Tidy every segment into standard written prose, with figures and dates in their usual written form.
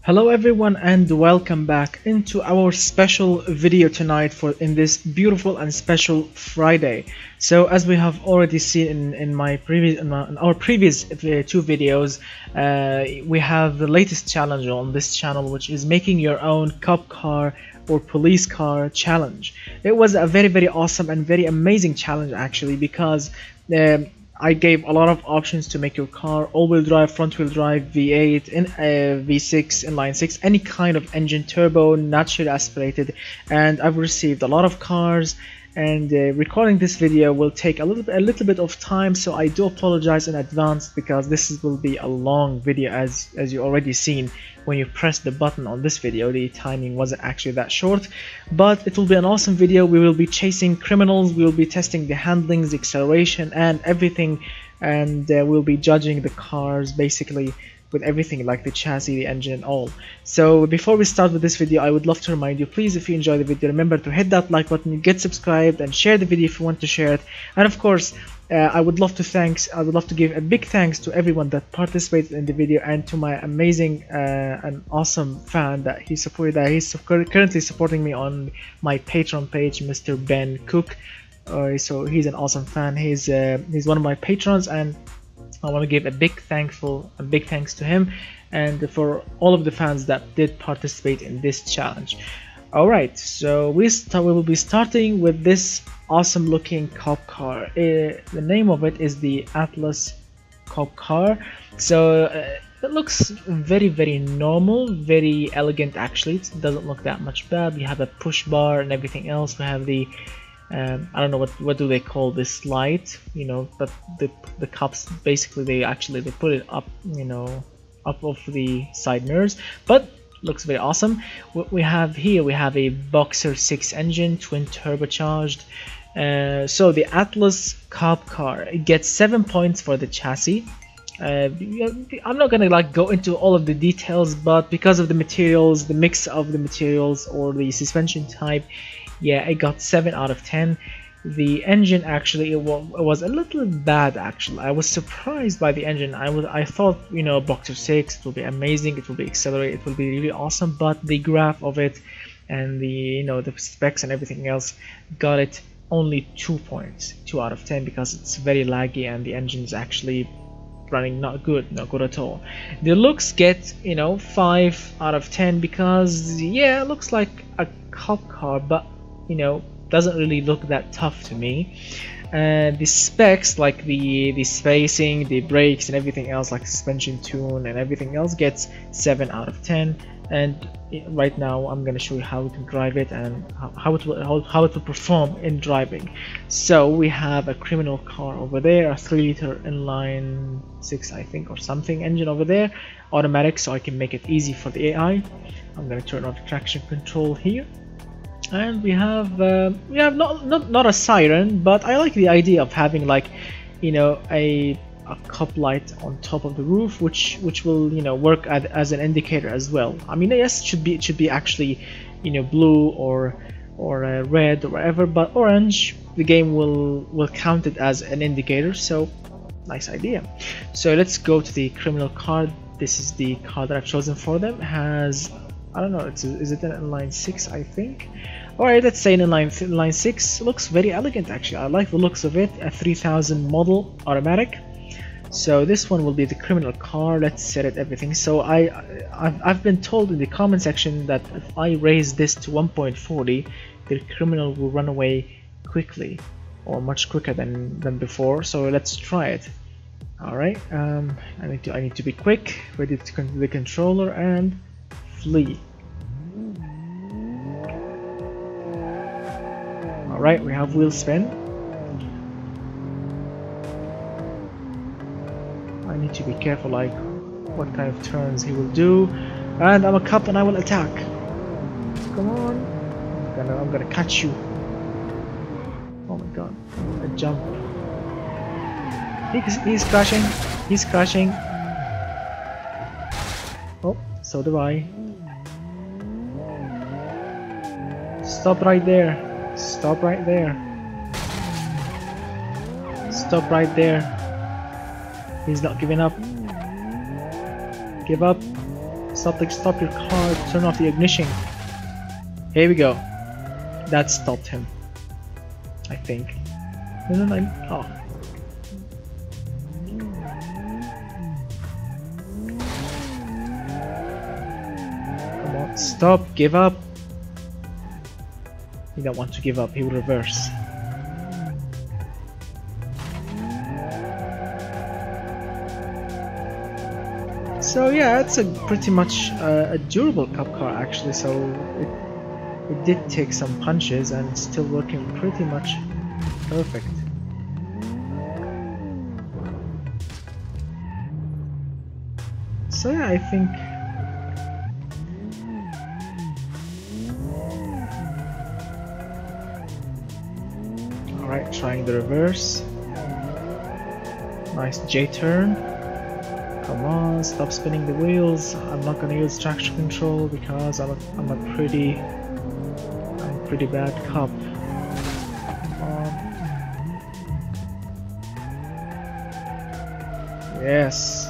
Hello everyone and welcome back into our special video tonight in this beautiful and special Friday. So as we have already seen in our previous two videos, we have the latest challenge on this channel, which is making your own cop car or police car challenge. It was a very awesome and very amazing challenge actually, because I gave a lot of options to make your car all-wheel drive, front-wheel drive, V8, V6, inline 6, any kind of engine, turbo, naturally aspirated, and I've received a lot of cars. And recording this video will take a little bit of time, so I do apologize in advance, because this will be a long video as you already seen. When you press the button on this video, the timing wasn't actually that short, but it will be an awesome video. We will be chasing criminals, we will be testing the handlings, the acceleration and everything, and we'll be judging the cars basically with everything like the chassis, the engine and all. So before we start with this video, I would love to remind you, please, if you enjoy the video, remember to hit that like button, get subscribed and share the video if you want to share it. And of course, I would love to give a big thanks to everyone that participated in the video, and to my amazing and awesome fan that he's currently supporting me on my Patreon page, Mr. Ben Cook. So he's an awesome fan. He's one of my patrons, and I want to give a big thanks to him and for all of the fans that did participate in this challenge. Alright, so we will be starting with this awesome looking cop car. The name of it is the Atlas Cop Car. So it looks very normal, very elegant actually. It doesn't look that much bad. You have a push bar and everything else. We have the I don't know what do they call this light, you know, but the cops basically they put it up, you know, up of the side mirrors, but looks very awesome. What we have here, we have a Boxer 6 engine, twin turbocharged. So the Atlas Cop Car, it gets 7 points for the chassis. I'm not gonna go into all of the details, but because of the materials, the mix of the materials or the suspension type, yeah, it got 7 out of 10. The engine actually it was a little bad actually. I was surprised by the engine. I thought, you know, Boxer 6, it will be amazing, it will be accelerated, it will be really awesome, but the graph of it and the, you know, the specs and everything else got it only 2 points, 2 out of 10, because it's very laggy and the engine is actually running not good at all. The looks get, you know, 5 out of 10, because yeah, it looks like a cop car, but you know, doesn't really look that tough to me. The specs like the spacing, the brakes and everything else, like suspension tune and everything else, gets 7 out of 10. And right now I'm gonna show you how to drive it and how it will perform in driving. So we have a criminal car over there, a 3-liter inline 6 I think or something engine over there, automatic, so I can make it easy for the AI. I'm gonna turn on the traction control here. And we have not a siren, but I like the idea of having, like, you know, a cop light on top of the roof, which will, you know, work as an indicator as well. I mean, yes, it should be actually, you know, blue or red or whatever, but orange, the game will count it as an indicator. So nice idea. So let's go to the criminal car. This is the car that I've chosen for them. It has, I don't know, is it an inline 6 I think? Alright, let's say an inline 6. Looks very elegant actually. I like the looks of it. A 3000 model automatic. So this one will be the criminal car. Let's set it everything. So I've been told in the comment section that if I raise this to 1.40, the criminal will run away quickly, or much quicker than before. So let's try it. Alright, I need to be quick, ready to control the controller and flee. Alright, we have wheel spin. I need to be careful, like what kind of turns he will do. And I'm a cop and I will attack. Come on. I'm gonna catch you. Oh my god. A jump. He's crashing. He's crashing. Oh, so do I. Stop right there. Stop right there. Stop right there. He's not giving up. Give up. Stop your car, turn off the ignition. Here we go. That stopped him, I think. No, oh. Come on, stop, give up. He don't want to give up, he will reverse. So yeah, it's a pretty much a durable cop car actually, so it did take some punches and it's still working pretty much perfect. So yeah, I think alright, trying the reverse. Nice J-turn. Come on, stop spinning the wheels. I'm not gonna use traction control because I'm a pretty bad cop. Come on. Yes.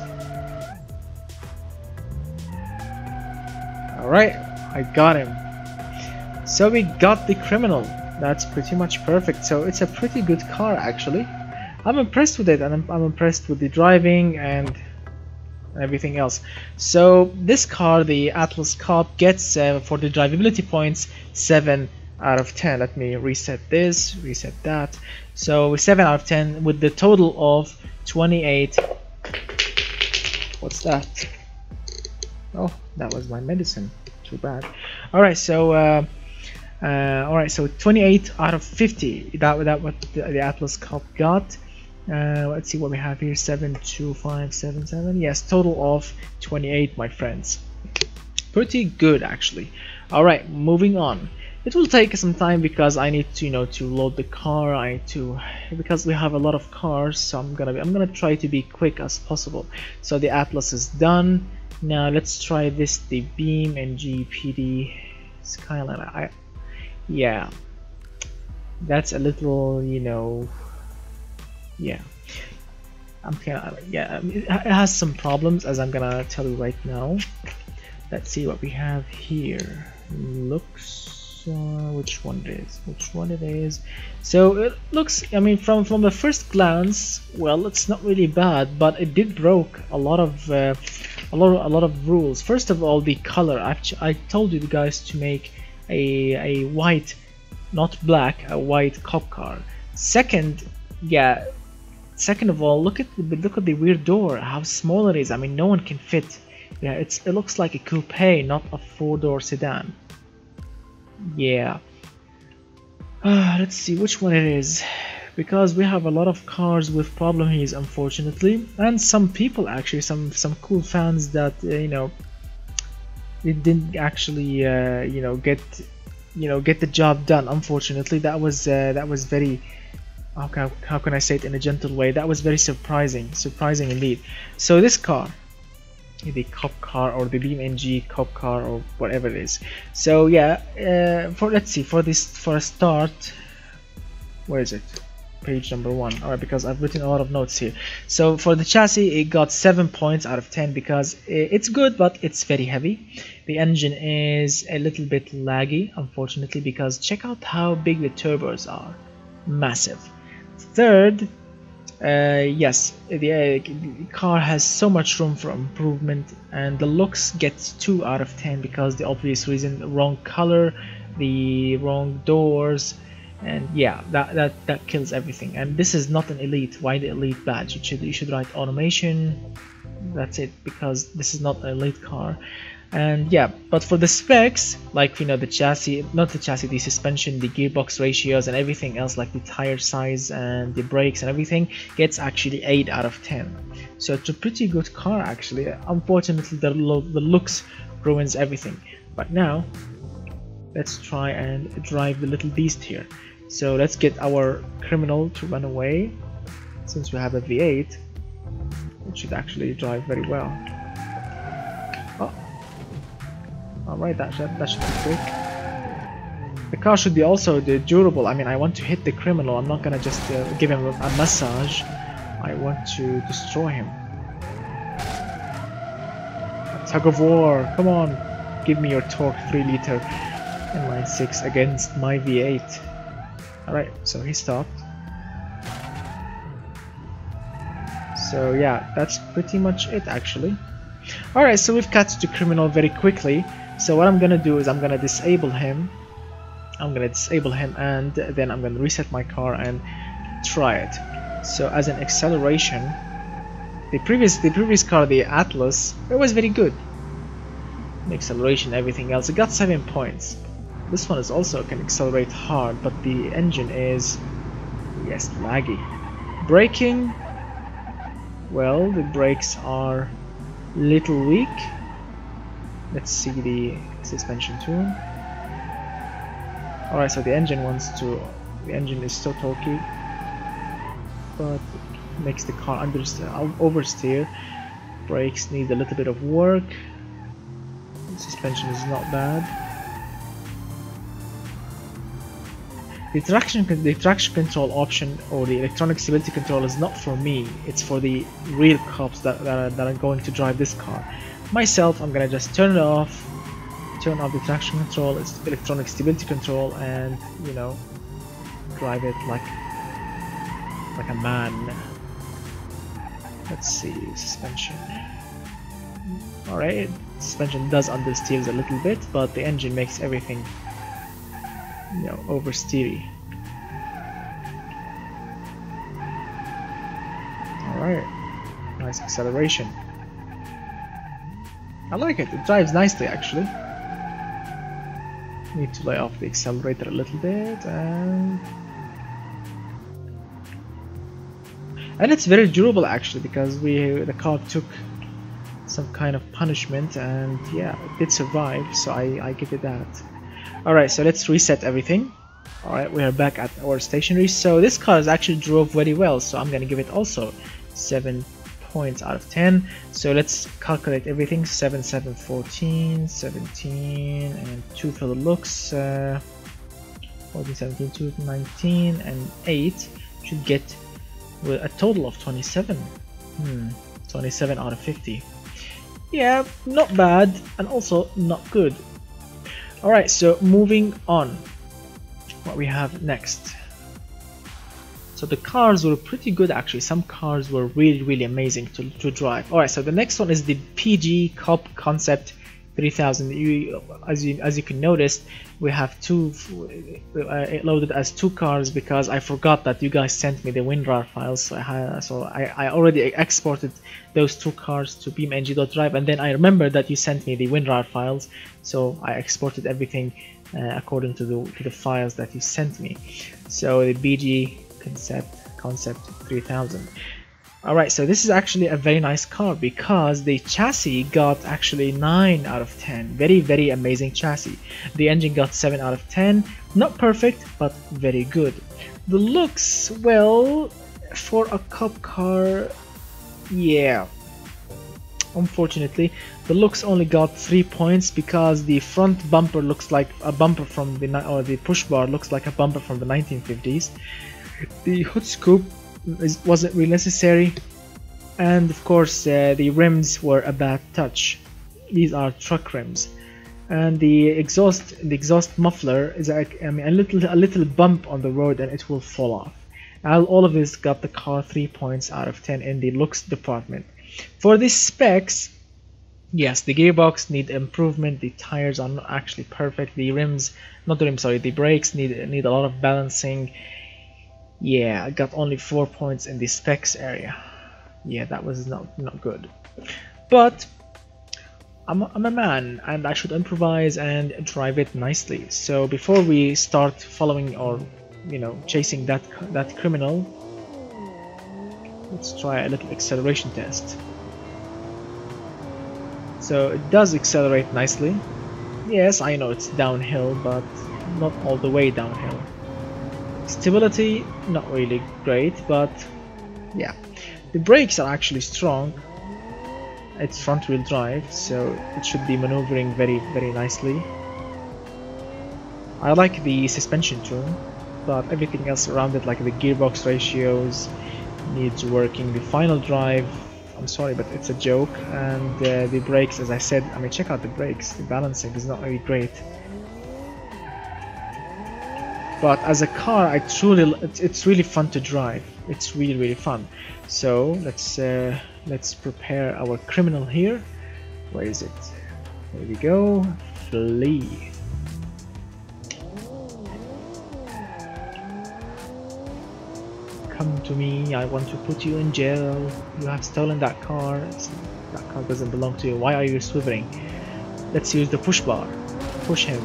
Alright, I got him. So we got the criminal. That's pretty much perfect. So it's a pretty good car actually. I'm impressed with it, and I'm impressed with the driving and everything else. So this car, the Atlas Cop, gets for the drivability points 7 out of 10. Let me reset this, reset that. So 7 out of 10 with the total of 28. What's that? Oh, that was my medicine. Too bad. Alright, so so 28 out of 50. That what the Atlas Cop got. Let's see what we have here. 72577. Yes, total of 28, my friends. Pretty good actually. Alright, moving on. It will take some time because I need to to load the car. I need to, because we have a lot of cars, so I'm gonna try to be quick as possible. So the Atlas is done. Now let's try this, the BeamNG PD Skyline. Yeah, that's a little, yeah, it has some problems, as I'm gonna tell you right now. Let's see what we have here. Looks which one it is. So it looks, I mean, from the first glance, well, it's not really bad, but it did broke a lot of rules. First of all, the color. I told you guys to make a white, not black, a white cop car. Second of all, look at the rear door, how small it is. I mean, no one can fit. Yeah, it looks like a coupe, not a 4-door sedan. Yeah. Let's see which one it is, because we have a lot of cars with problem here, unfortunately, and some people actually, some cool fans that it didn't actually get the job done. Unfortunately, that was very, how can I say it in a gentle way, that was very surprising indeed. So this car, the cop car, or the BeamNG Cop Car, or whatever it is. So yeah, let's see, for a start, where is it? Page number 1. Alright, because I've written a lot of notes here. So for the chassis, it got 7 points out of 10 because it's good, but it's very heavy. The engine is a little bit laggy, unfortunately, because check out how big the turbos are. Massive. Third, yes, the car has so much room for improvement, and the looks gets 2 out of 10 because the obvious reason: the wrong color, the wrong doors, and yeah, that kills everything. And this is not an elite. Why the elite badge? You should write automation. That's it, because this is not an elite car. And yeah, but for the specs, like the chassis, not the chassis, the suspension, the gearbox ratios, and everything else, like the tire size and the brakes and everything, gets actually 8 out of 10. So it's a pretty good car actually. Unfortunately, the looks ruins everything. But now let's try and drive the little beast here. So let's get our criminal to run away. Since we have a V8, it should actually drive very well. Oh. Alright, that should be quick. The car should be also durable. I mean, I want to hit the criminal. I'm not gonna just give him a massage. I want to destroy him. Tug of war, come on, give me your torque 3 liter inline-6 against my V8. Alright, so he stopped. So yeah, that's pretty much it actually. Alright, so we've catched the criminal very quickly. So what I'm gonna do is I'm gonna disable him. And then I'm gonna reset my car and try it. So as an acceleration, the previous car, the Atlas, it was very good. The acceleration, everything else, it got 7 points. This one is also can accelerate hard, but the engine is, yes, laggy. Braking, well, the brakes are little weak. Let's see the suspension tune. Alright, so the engine is still torquey, but makes the car oversteer. Brakes need a little bit of work. The suspension is not bad. The traction control option or the electronic stability control is not for me. It's for the real cops that are going to drive this car. Myself, I'm gonna just turn off the traction control, it's electronic stability control, and you know, drive it like a man. Let's see, suspension. Alright, suspension does understeer a little bit, but the engine makes everything, you know, oversteery. Alright, nice acceleration. I like it, it drives nicely actually. Need to lay off the accelerator a little bit, and it's very durable actually, because the car took some kind of punishment, and yeah, it did survive, so I give it that. Alright, so let's reset everything. Alright, we are back at our stationary. So this car actually drove very well, so I'm gonna give it also 7 points out of 10. So let's calculate everything. 7, 7, 14, 17, and 2 for the looks. 14, 17, 2, 19, and 8 should get with a total of 27. 27 out of 50. Yeah, not bad, and also not good. Alright, so moving on. What we have next. So the cars were pretty good actually. Some cars were really amazing to drive. Alright, so the next one is the BeamNG Cop Concept 3000. As you can notice, we have loaded as 2 cars because I forgot that you guys sent me the WinRAR files. So I already exported those 2 cars to BeamNG.Drive, and then I remembered that you sent me the WinRAR files, so I exported everything according to the files that you sent me. So the BeamNG Concept 3000. Alright, so this is actually a very nice car because the chassis got actually 9 out of 10. Very amazing chassis. The engine got 7 out of 10. Not perfect, but very good. The looks, well, for a cop car, yeah. Unfortunately, the looks only got 3 points because the front bumper looks like a bumper from the push bar looks like a bumper from the 1950s. The hood scoop wasn't really necessary, and of course the rims were a bad touch. These are truck rims, and the exhaust muffler is a little bump on the road and it will fall off. All of this got the car 3 points out of 10 in the looks department. For the specs, yes, the gearbox need improvement, the tires are not actually perfect, the brakes need a lot of balancing. Yeah, I got only 4 points in the specs area. Yeah, that was not good. But I'm a man and I should improvise and drive it nicely. So before we start following or chasing that criminal, let's try a little acceleration test. So it does accelerate nicely. Yes, I know it's downhill, but not all the way downhill. Stability, not really great, but yeah. The brakes are actually strong. It's front wheel drive, so it should be maneuvering very nicely. I like the suspension tune, but everything else around it, like the gearbox ratios, needs working. The final drive I'm sorry, but it's a joke. And the brakes, as I said, I mean, check out the brakes. The balancing is not really great. But as a car, it's really fun to drive. It's really fun. So let's prepare our criminal here. Where is it? There we go. Flee. Come to me. I want to put you in jail. You have stolen that car. That car doesn't belong to you. Why are you swiveling? Let's use the push bar. Push him.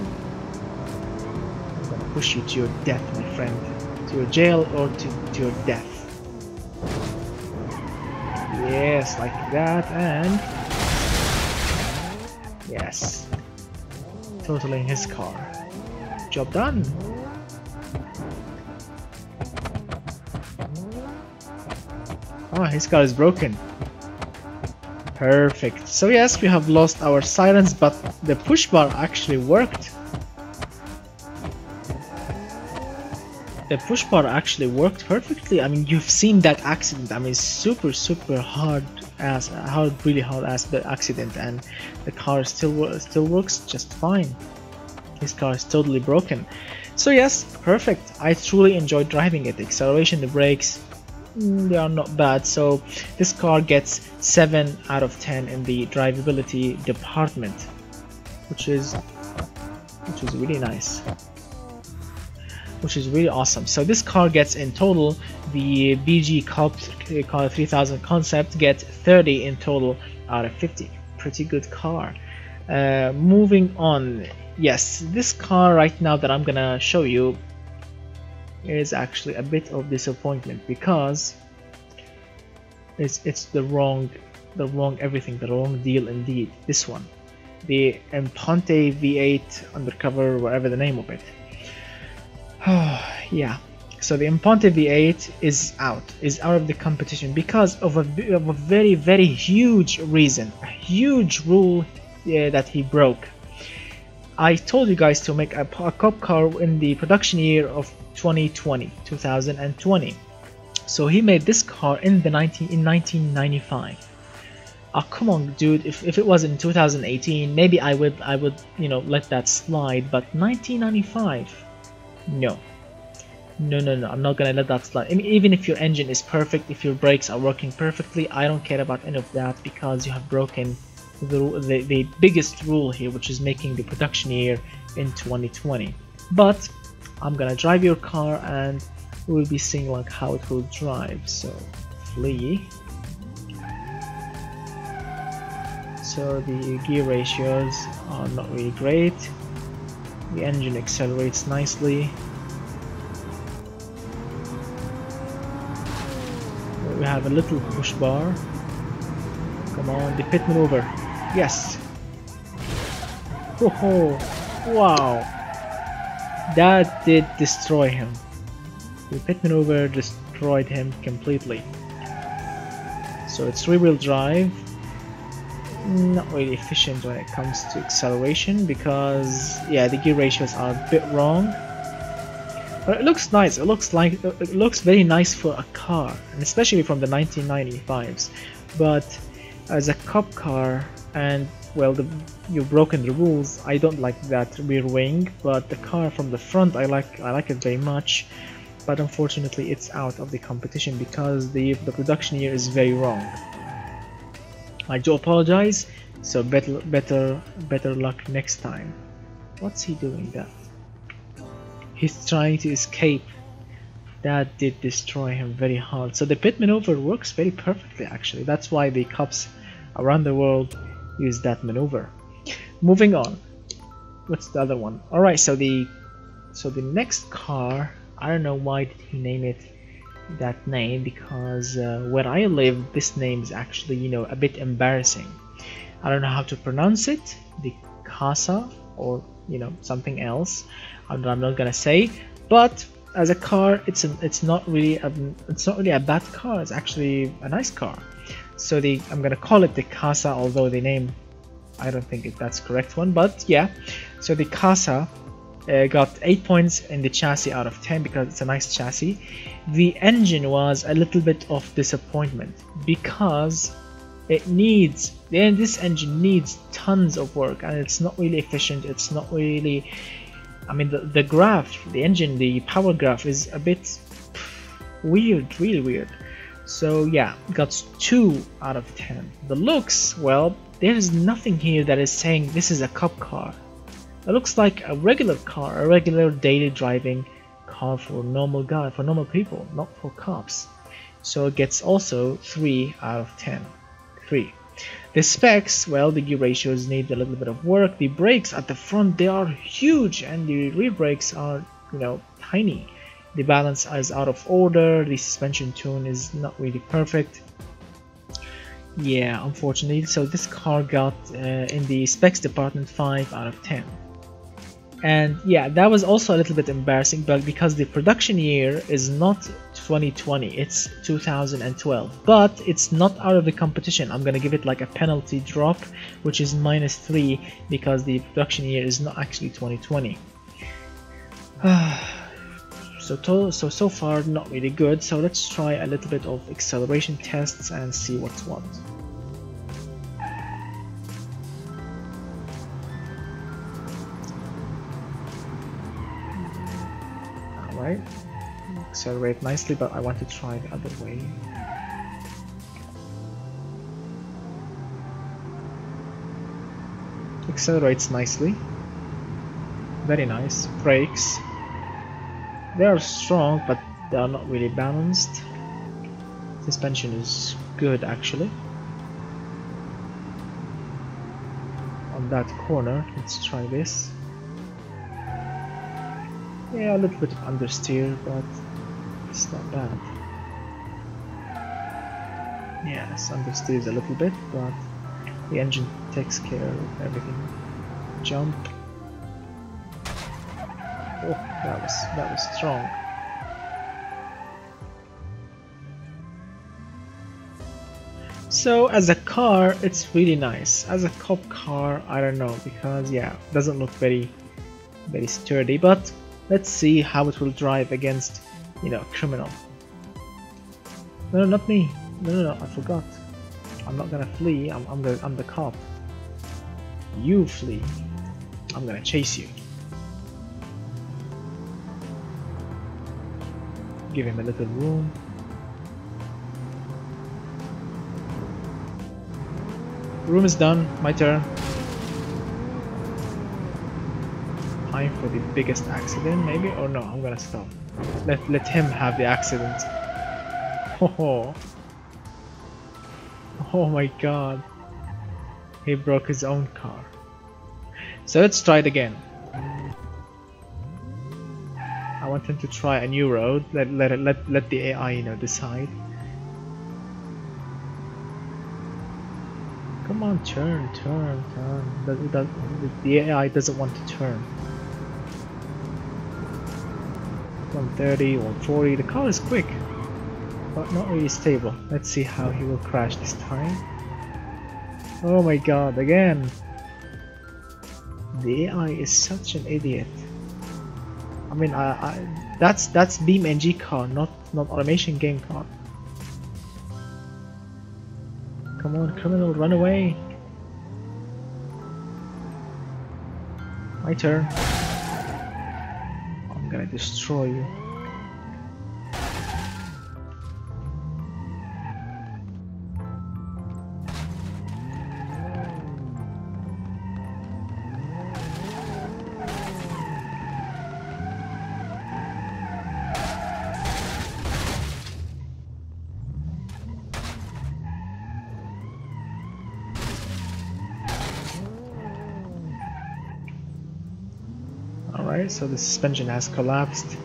Push you to your death, my friend. To your jail or to your death. Yes, like that, and yes, totaling his car. Job done. Oh, his car is broken. Perfect. So yes, we have lost our sirens, but the push bar actually worked. The push bar actually worked perfectly. I mean, you've seen that accident. I mean, super really hard ass accident, and the car still works just fine. His car is totally broken. So yes, perfect. I truly enjoyed driving it. The acceleration, the brakes, they are not bad. So this car gets 7 out of 10 in the drivability department, which is really nice. Which is really awesome. So this car gets in total, the BG Cop Car 3000 concept gets 30 in total out of 50. Pretty good car. Moving on. Yes, this car right now that I'm gonna show you is actually a bit of disappointment because it's the wrong everything, the wrong deal indeed. This one, the Imponte V8 undercover, whatever the name of it. Yeah, so the Imponte V8 is out of the competition because of a very huge reason, a huge rule that he broke. I told you guys to make a cop car in the production year of 2020. So he made this car in 1995. Oh, come on, dude. If it was in 2018, maybe I would let that slide, but 1995. No, I'm not gonna let that slide. I mean, even if your engine is perfect, if your brakes are working perfectly, I don't care about any of that because you have broken the biggest rule here, which is making the production year in 2020. But I'm gonna drive your car and we'll be seeing like how it will drive. So flee. So the gear ratios are not really great. The engine accelerates nicely. We have a little push bar. Come on, the pit maneuver. Yes. Oh, wow. That did destroy him. The pit maneuver destroyed him completely. So it's rear-wheel drive. Not really efficient when it comes to acceleration because yeah, the gear ratios are a bit wrong, but it looks nice. It looks very nice for a car, and especially from the 1995s. But as a cop car, and well, you've broken the rules. I don't like that rear wing, but the car from the front, I like it very much. But unfortunately, it's out of the competition because the production year is very wrong. I do apologize, so better luck next time. What's he doing that? He's trying to escape. That did destroy him very hard. So the pit maneuver works very perfectly actually. That's why the cops around the world use that maneuver. Moving on. What's the other one? Alright, so the next car, I don't know why did he name it that name, because where I live this name is actually a bit embarrassing. I don't know how to pronounce it, the Casa or something else. I'm not gonna say, but as a car it's not really a bad car. It's actually a nice car. So I'm gonna call it the Casa, although the name I don't think that's correct one, but yeah. So the Casa got 8 points in the chassis out of 10 because it's a nice chassis. The engine was a little bit of disappointment because This engine needs tons of work, and it's not really efficient. It's not really, I mean, the graph, the engine, the power graph is a bit weird, really weird. So yeah, got 2 out of 10. The looks, well, there is nothing here that is saying this is a cop car. It looks like a regular car, a regular daily driving car for normal people, not for cops. So it gets also 3 out of 10. 3. The specs, well, the gear ratios need a little bit of work. The brakes at the front, they are huge, and the rear brakes are, you know, tiny. The balance is out of order. The suspension tune is not really perfect. Yeah, unfortunately. So this car got in the specs department 5 out of 10. And yeah, that was also a little bit embarrassing, but because the production year is not 2020, it's 2012, but it's not out of the competition. I'm gonna give it like a penalty drop, which is -3, because the production year is not actually 2020. So far not really good. So let's try a little bit of acceleration tests and see what's what. Alright, accelerate nicely, but I want to try the other way. Accelerates nicely, very nice. Brakes, they are strong, but they are not really balanced. Suspension is good actually. On that corner, let's try this. Yeah, a little bit of understeer, but it's not bad. Yes, understeers a little bit, but the engine takes care of everything. Jump. Oh, that was strong. So as a car, it's really nice. As a cop car, I don't know, because yeah, it doesn't look very sturdy, but let's see how it will drive against, you know, a criminal. No, not me. No, I forgot. I'm not gonna flee. I'm the cop. You flee. I'm gonna chase you. Give him a little room. Room is done. My turn. Time for the biggest accident, maybe? Or no, I'm gonna stop. Let him have the accident. Oh my god. He broke his own car. So let's try it again. I want him to try a new road. Let the AI, you know, decide. Come on, turn. The AI doesn't want to turn. 130, 140. The car is quick, but not really stable. Let's see how he will crash this time. Oh my god, again. The AI is such an idiot. I mean, that's BeamNG car, not automation game car. Come on, criminal, run away. My turn. I'm gonna destroy you. Alright, so the suspension has collapsed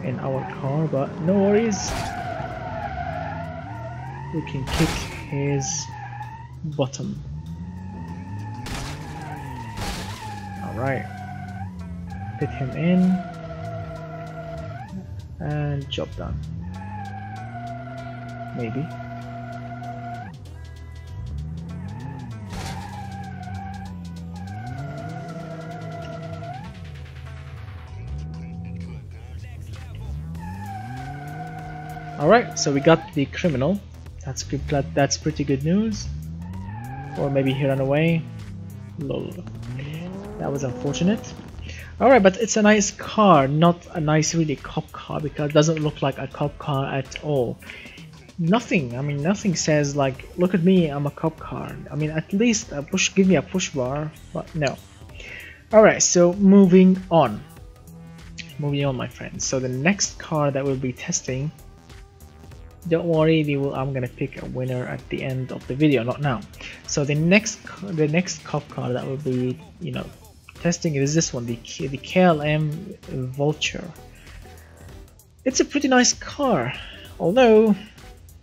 in our car, but no worries. We can kick his bottom. Alright. Fit him in. And job done. Maybe. Alright, so we got the criminal. That's good. That's pretty good news. Or maybe he ran away. Lol. That was unfortunate. Alright, but it's a nice car, not a nice really cop car, because it doesn't look like a cop car at all. Nothing, I mean, nothing says like, look at me, I'm a cop car. I mean, at least give me a push bar, but no. Alright, so moving on. Moving on, my friends. So the next car that we'll be testing, don't worry, I'm gonna pick a winner at the end of the video, not now. So the next cop car that will be, you know, testing is this one, the Lamb Vulture. It's a pretty nice car, although,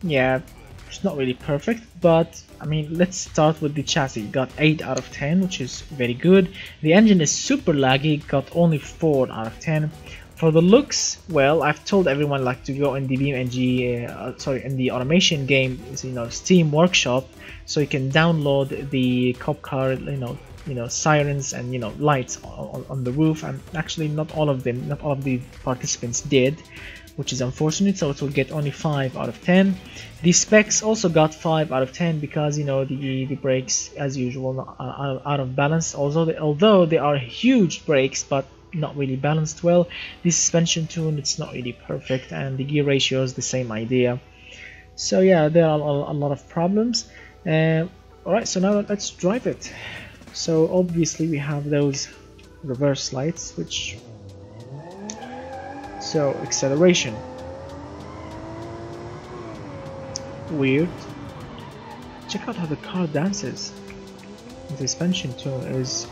yeah, it's not really perfect, but I mean, let's start with the chassis. Got 8 out of 10, which is very good. The engine is super laggy, got only 4 out of 10. For the looks, well, I've told everyone like to go in the BeamNG, in the automation game, you know, Steam Workshop, so you can download the cop car, you know, sirens and, you know, lights on the roof. And actually, not all of the participants did, which is unfortunate. So it will get only 5 out of 10. The specs also got 5 out of 10 because, you know, the brakes, as usual, are out of balance. Although they are huge brakes, but not really balanced well. The suspension tune, it's not really perfect, and the gear ratio is the same idea. So yeah, there are a lot of problems. Alright, so now let's drive it. So obviously we have those reverse lights, which, so acceleration, weird. Check out how the car dances. The suspension tune is,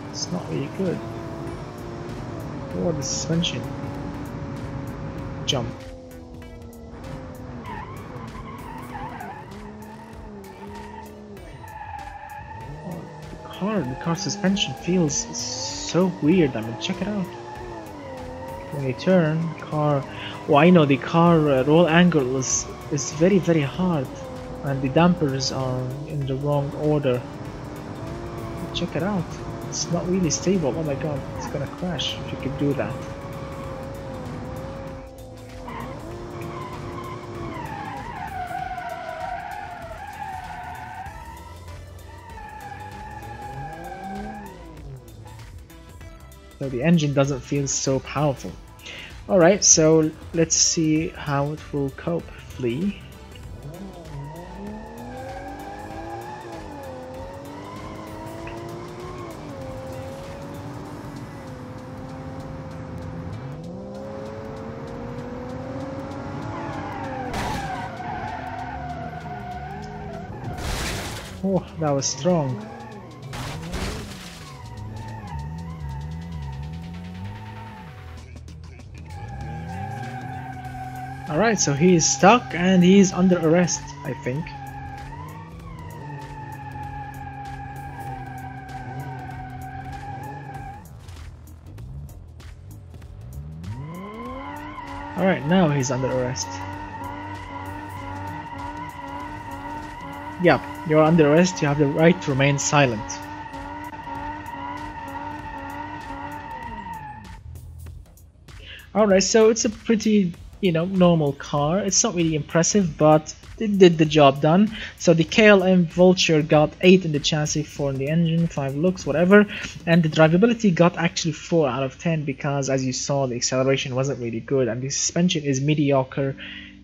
it's not really good. Or the suspension. Jump. The car suspension feels so weird. I mean, check it out. When you turn, car. Oh, I know the car roll angle is very hard, and the dampers are in the wrong order. Check it out. It's not really stable. Oh my god, it's gonna crash if you could do that. So the engine doesn't feel so powerful. Alright, so let's see how it will cope. Flee. Oh, that was strong. Alright, so he is stuck and he is under arrest, I think. Alright, now he's under arrest. Yeah, you're under arrest, you have the right to remain silent. Alright, so it's a pretty, you know, normal car. It's not really impressive, but it did the job done. So the Lamb Vulture got 8 in the chassis, 4 in the engine, 5 looks, whatever. And the drivability got actually 4 out of 10 because, as you saw, the acceleration wasn't really good, and the suspension is mediocre,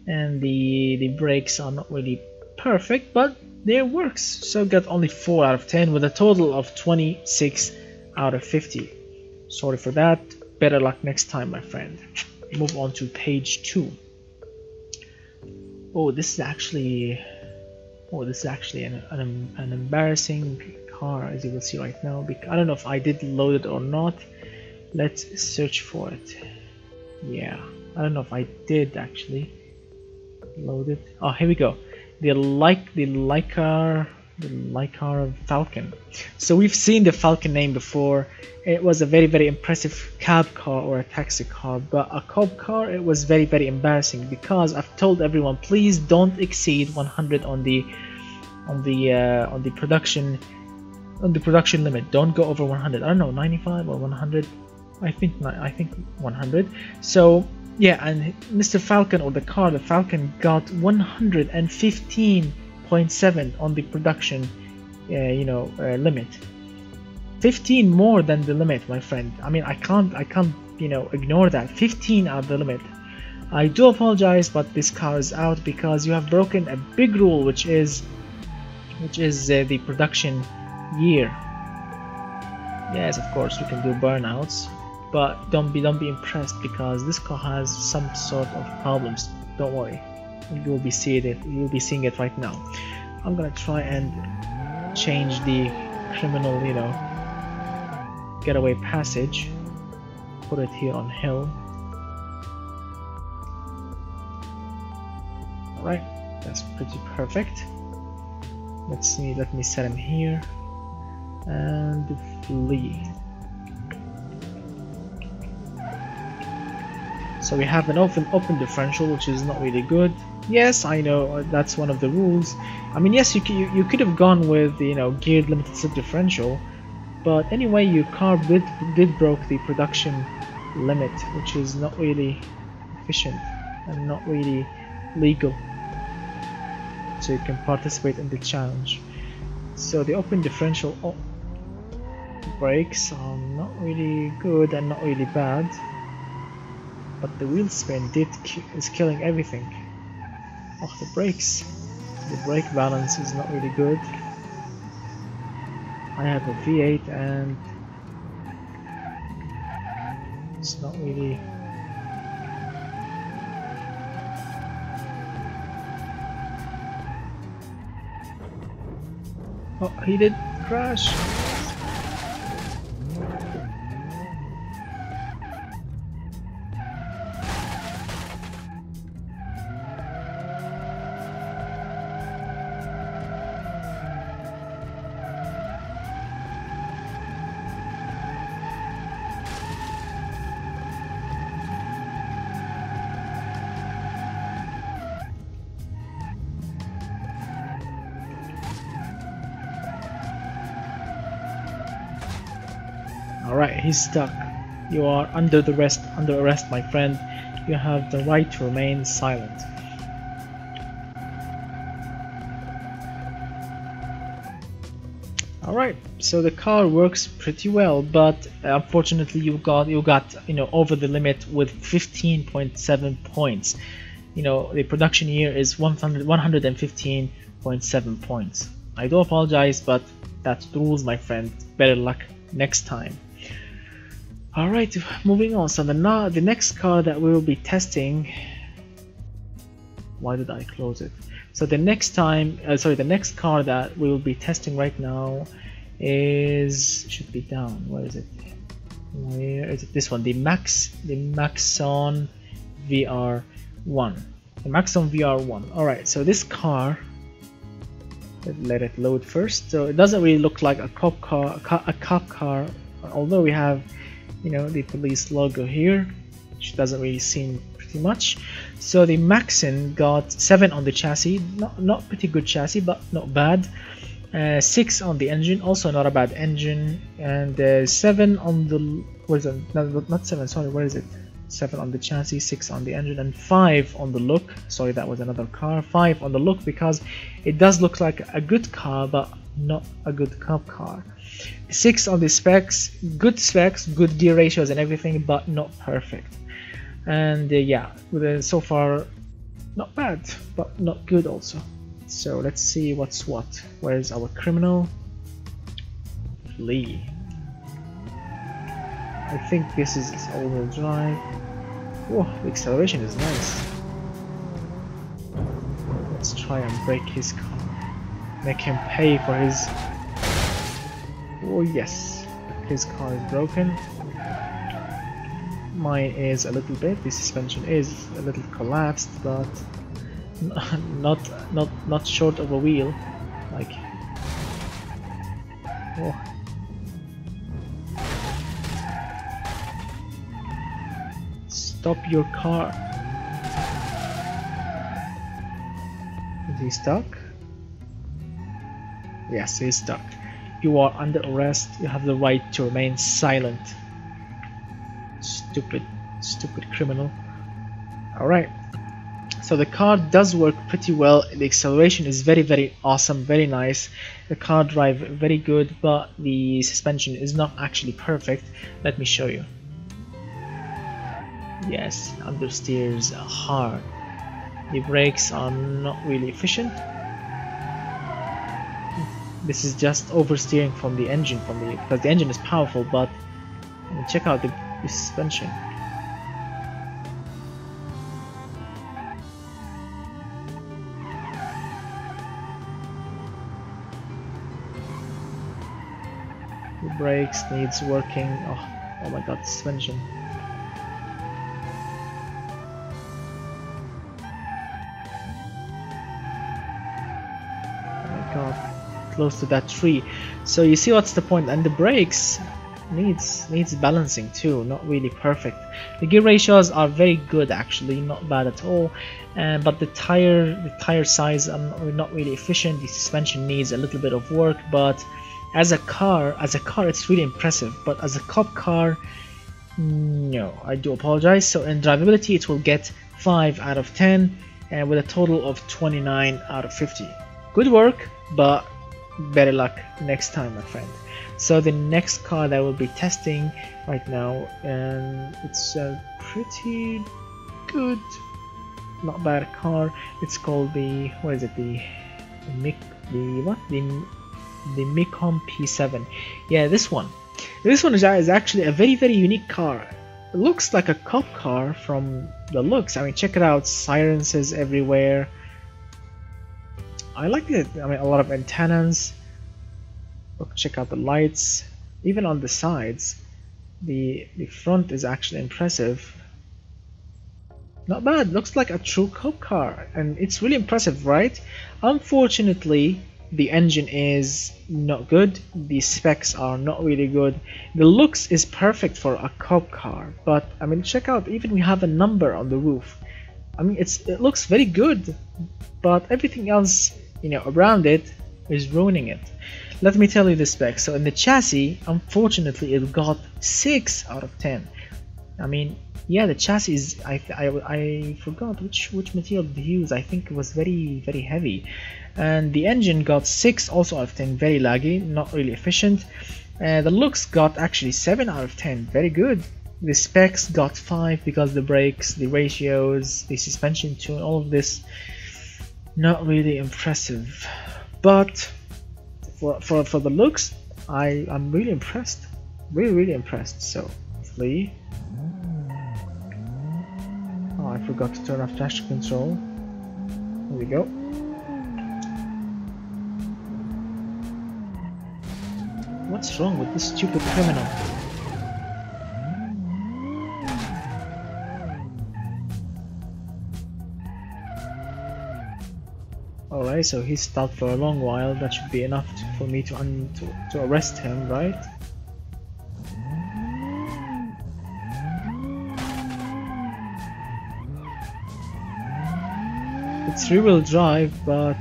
and the brakes are not really perfect, but they works. So got only 4 out of 10 with a total of 26 out of 50. Sorry for that. Better luck next time, my friend. Move on to page 2. Oh, this is actually an embarrassing car, as you will see right now. I don't know if I did load it or not. Let's search for it. Yeah, I don't know if I did actually load it. Oh, here we go. The Lycar Falcon. So we've seen the Falcon name before. It was a very impressive cab car or a taxi car, but a cop car, it was very embarrassing because I've told everyone, please don't exceed 100 on the production limit. Don't go over 100. I don't know, 95 or 100. I think 100. So Yeah, and Mr. Falcon, or the car, the Falcon, got 115.7 on the production, limit. 15 more than the limit, my friend. I mean, I can't, ignore that. 15 are the limit. I do apologize, but this car is out because you have broken a big rule, which is the production year. Yes, of course, we can do burnouts, but don't be impressed because this car has some sort of problems. Don't worry, you will be seeing it right now. I'm gonna try and change the criminal, getaway passage. Put it here on hill. Alright, that's pretty perfect. Let's see, let me set him here and flee. So we have an open differential, which is not really good. Yes, I know that's one of the rules. I mean, yes, you could have gone with the geared limited slip differential, but anyway, your car did broke the production limit, which is not really efficient and not really legal. So you can participate in the challenge. So the open differential brakes are not really good and not really bad, but the wheel spin is killing everything. Oh, the brakes, the brake balance is not really good. I have a V8 and it's not really. Oh, he did crash. Alright, he's stuck. You are under arrest, my friend. You have the right to remain silent. Alright, so the car works pretty well, but unfortunately you got over the limit with 15.7 points. The production year is 115.7 points. I do apologize, but that's the rules, my friend. Better luck next time. Alright, moving on. So the next car that we will be testing. Why did I close it? So the next car that we will be testing right now should be down. Where is it? Where is it? This one, the Maxon VR1. The Maxon VR1. Alright, so this car, let it load first. So it doesn't really look like a cop car, although we have the police logo here, which doesn't really seem pretty much. So the Maxon got 7 on the chassis, not pretty good chassis, but not bad. 6 on the engine, also not a bad engine, and 7 on the, what is it? No, not 7, sorry, where is it? 7 on the chassis, 6 on the engine, and 5 on the look. Sorry, that was another car. 5 on the look because it does look like a good car, but not a good cop car. 6 on the specs, good gear ratios and everything, but not perfect. And yeah, so far not bad, but not good also. So let's see what's what. Where's our criminal? Flee. I think this is all-wheel drive. Whoa, the acceleration is nice. Let's try and break his car. Make him pay for his... Oh yes, his car is broken. Mine is a little bit. The suspension is a little collapsed, but not short of a wheel. Like, oh. Stop your car. Is he stuck? Yes, he's stuck. You are under arrest. You have the right to remain silent. Stupid criminal. Alright, so the car does work pretty well. The acceleration is very awesome, very nice. The car drive very good, but the suspension is not actually perfect. Let me show you. Yes, understeers hard. The brakes are not really efficient. This is just oversteering from the engine, because the engine is powerful, but check out the suspension. The brakes needs working. Oh my god, suspension. Oh my god, close to that tree. So you see what's the point. And the brakes needs balancing too, not really perfect. The gear ratios are very good actually, not bad at all. But the tire size are not really efficient. The suspension needs a little bit of work, but as a car it's really impressive. But as a cop car, no, I do apologize. So in drivability it will get 5 out of 10 and with a total of 29 out of 50. Good work, but better luck next time, my friend. So the next car that we'll be testing right now, and it's a pretty good, not bad car. It's called the, what is it, the Imponte P7. Yeah, this one is actually a very unique car. It looks like a cop car from the looks. I mean, check it out, sirens everywhere. I like it. I mean, a lot of antennas. Look, check out the lights, even on the sides. The front is actually impressive. Not bad. Looks like a true cop car, and it's really impressive, right? Unfortunately, the engine is not good. The specs are not really good. The looks is perfect for a cop car, but I mean, check out. Even we have a number on the roof. I mean, it looks very good, but everything else, you know, around it is ruining it. Let me tell you the specs. So in the chassis, unfortunately, it got 6 out of 10. I mean, yeah, the chassis is, I forgot which material they use. I think it was very heavy. And the engine got 6 also out of 10, very laggy, not really efficient. The looks got actually 7 out of 10, very good. The specs got 5 because the brakes, the ratios, the suspension tune, all of this, not really impressive. But for the looks, I'm really impressed, really impressed. So hopefully, oh, I forgot to turn off traction control. There we go. What's wrong with this stupid criminal? Alright, so he stopped for a long while. That should be enough for me to arrest him, right? It's rear-wheel drive, but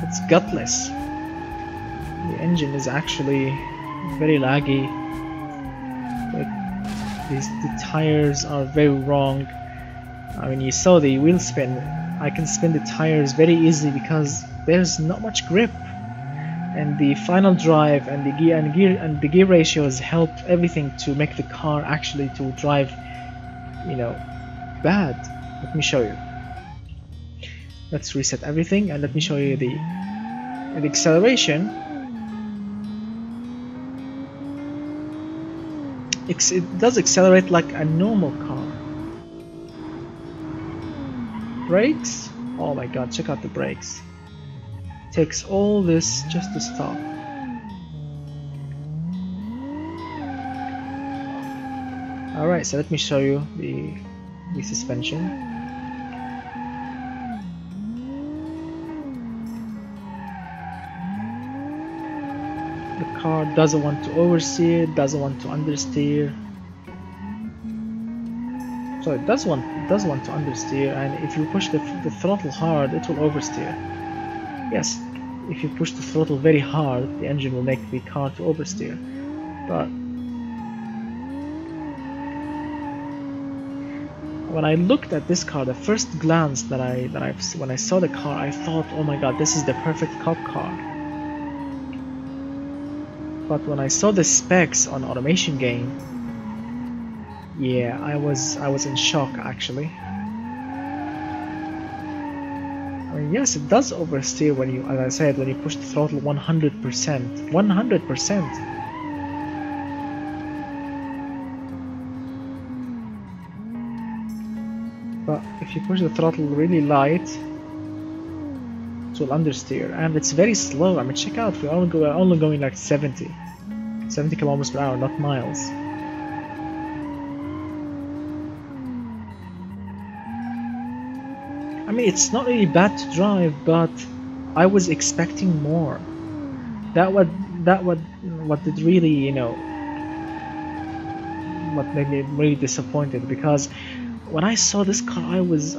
it's gutless. The engine is actually very laggy. The tires are very wrong. I mean, you saw the wheel spin. I can spin the tires very easily because there's not much grip, and the final drive and the gear ratios help everything to make the car actually to drive, you know, bad. Let me show you. Let's reset everything and let me show you the acceleration. It does accelerate like a normal car. Brakes, oh my god, check out the brakes. Takes all this just to stop. Alright, so let me show you the suspension. The car doesn't want to oversteer, doesn't want to understeer. So it does want to understeer, and if you push the throttle hard, it will oversteer. Yes, if you push the throttle very hard, the engine will make the car to oversteer. But when I looked at this car, the first glance that when I saw the car, I thought, oh my god, this is the perfect cop car. But when I saw the specs on Automation Game, yeah, I was in shock actually. I mean, yes, it does oversteer when you, as I said, when you push the throttle 100%. 100%. But if you push the throttle really light, it will understeer, and it's very slow. I mean, check out, we're only going like 70 kilometers per hour, not miles. I mean, it's not really bad to drive, but I was expecting more. What did really, you know, what made me really disappointed, because when I saw this car, I was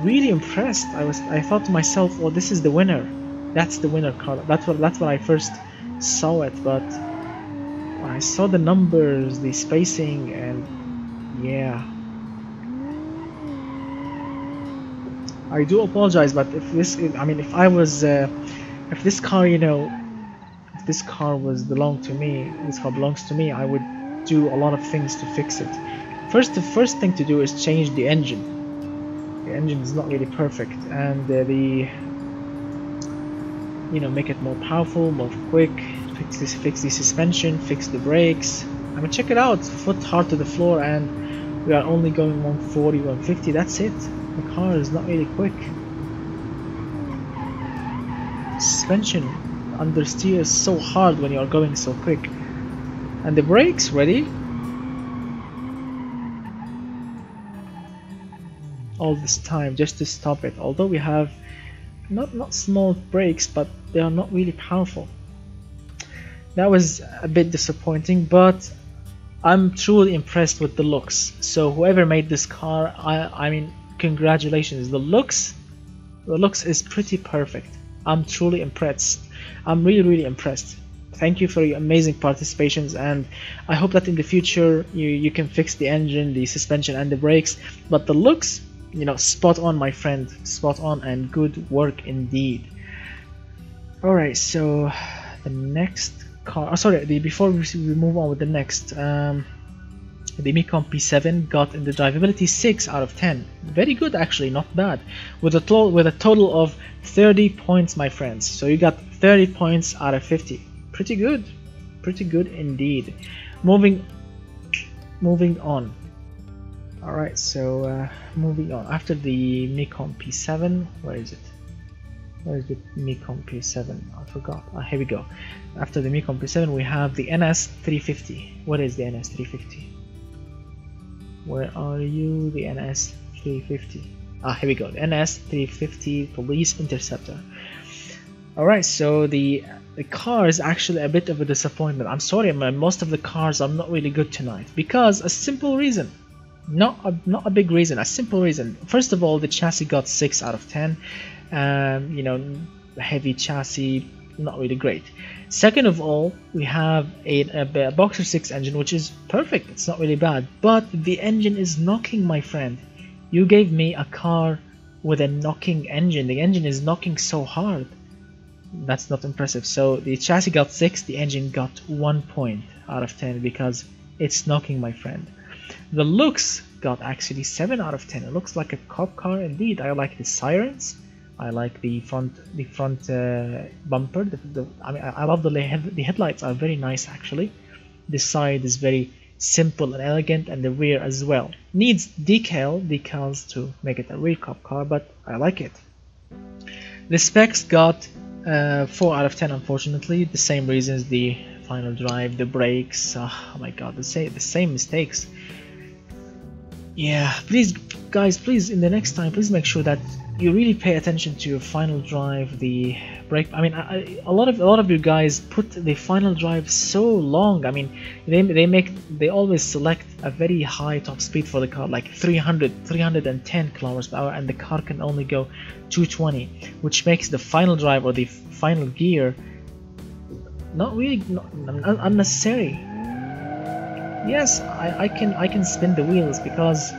really impressed. I thought to myself, well, this is the winner. That's the winner car. That's when I first saw it. But when I saw the numbers, the spacing, and yeah, I do apologize. But if this, I mean, if I was, if this car, you know, if this car belongs to me, I would do a lot of things to fix it. The first thing to do is change the engine. The engine is not really perfect, and you know, make it more powerful, more quick. Fix the suspension, fix the brakes. I mean, check it out. Foot hard to the floor, and we are only going 140, 150. That's it. The car is not really quick. Suspension understeers so hard when you are going so quick, and the brakes ready. All this time just to stop it, although we have not small brakes, but they are not really powerful. That was a bit disappointing, but I'm truly impressed with the looks. So whoever made this car, I mean, congratulations. The looks is pretty perfect. I'm truly impressed. I'm really impressed. Thank you for your amazing participations, and I hope that in the future you can fix the engine, the suspension, and the brakes. But the looks, you know, spot on, my friend, spot on, and good work indeed. Alright, so the next car, before we move on with the next, the Imponte P7 got in the drivability 6 out of 10. Very good actually, not bad, with a total of 30 points, my friends. So you got 30 points out of 50. Pretty good indeed. Moving on. Alright, so moving on. After the Imponte P7, where is it? Where is the Imponte P7? I forgot. Here we go. After the Imponte P7, we have the NS350. What is the NS350? Where are you? The NS350. Here we go. The NS350 Police Interceptor. Alright, so the car is actually a bit of a disappointment. I'm sorry, man. Most of the cars are not really good tonight, because a simple reason. Not a big reason, a simple reason. First of all, the chassis got 6 out of 10. You know, heavy chassis, not really great. Second of all, we have a Boxer 6 engine, which is perfect. It's not really bad, but the engine is knocking, my friend. You gave me a car with a knocking engine. The engine is knocking so hard. That's not impressive. So the chassis got 6, the engine got 1 point out of 10 because it's knocking, my friend. The looks got actually 7 out of 10. It looks like a cop car indeed. I like the sirens. I like the front bumper. I mean, I love the headlights are very nice actually. The side is very simple and elegant, and the rear as well. Needs decals to make it a real cop car, but I like it. The specs got 4 out of 10, unfortunately. The same reasons: the final drive, the brakes. Oh my god, the same mistakes. Yeah, please guys, please in the next time, please make sure that you really pay attention to your final drive, the brake. I mean, a lot of you guys put the final drive so long. I mean, they always select a very high top speed for the car, like 310 kilometers per hour, and the car can only go 220, which makes the final drive or the final gear not really unnecessary. Yes, I can spin the wheels because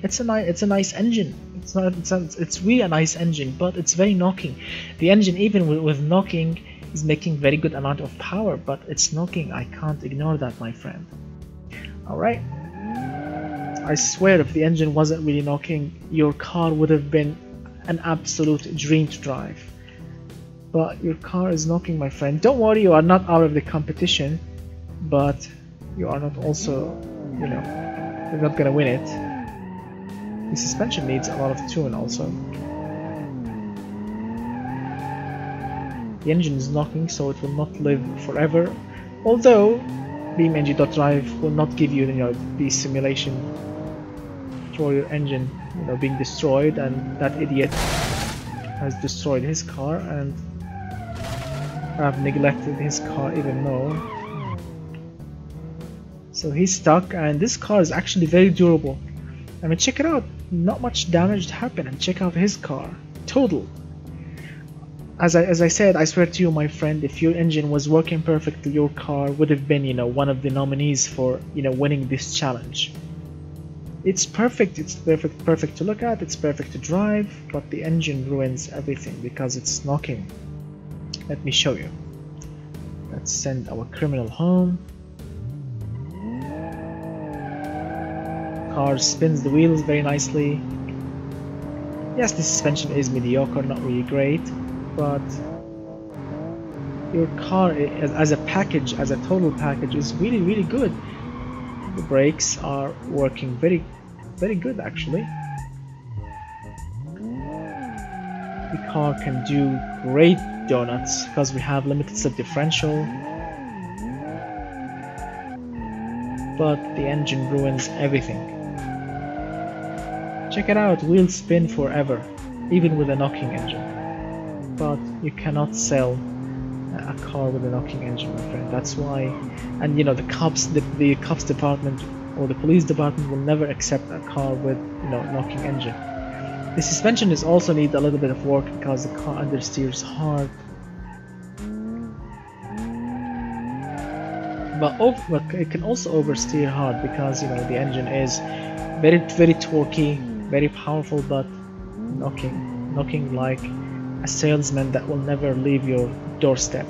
It's a nice engine. It's really a nice engine, but it's very knocking. The engine, even with knocking, is making very good amount of power, but it's knocking. I can't ignore that, my friend. Alright. I swear, if the engine wasn't really knocking, your car would have been an absolute dream to drive. But your car is knocking, my friend. Don't worry, you are not out of the competition, but you are not also, you know, you're not gonna win it. The suspension needs a lot of tune also. The engine is knocking, so it will not live forever. Although BeamNG.Drive will not give you, the simulation for your engine, being destroyed, and that idiot has destroyed his car, and I've neglected his car even more. So he's stuck, and this car is actually very durable. I mean, check it out, not much damage happened, and check out his car, total. As I said, I swear to you, my friend, if your engine was working perfectly, your car would have been, one of the nominees for, winning this challenge. It's perfect to look at, it's perfect to drive, but the engine ruins everything because it's knocking. Let me show you. Let's send our criminal home. Car spins the wheels very nicely. Yes, the suspension is mediocre, not really great, but your car as a package, as a total package, is really, really good. The brakes are working very, very good actually. The car can do great donuts because we have limited slip differential, but the engine ruins everything. Check it out, wheels spin forever, even with a knocking engine. But you cannot sell a car with a knocking engine, my friend. That's why, and the cops department or the police department will never accept a car with knocking engine. The suspension is also need a little bit of work because the car understeers hard. But it can also oversteer hard because the engine is very, very torquey, very powerful, but knocking like a salesman that will never leave your doorstep.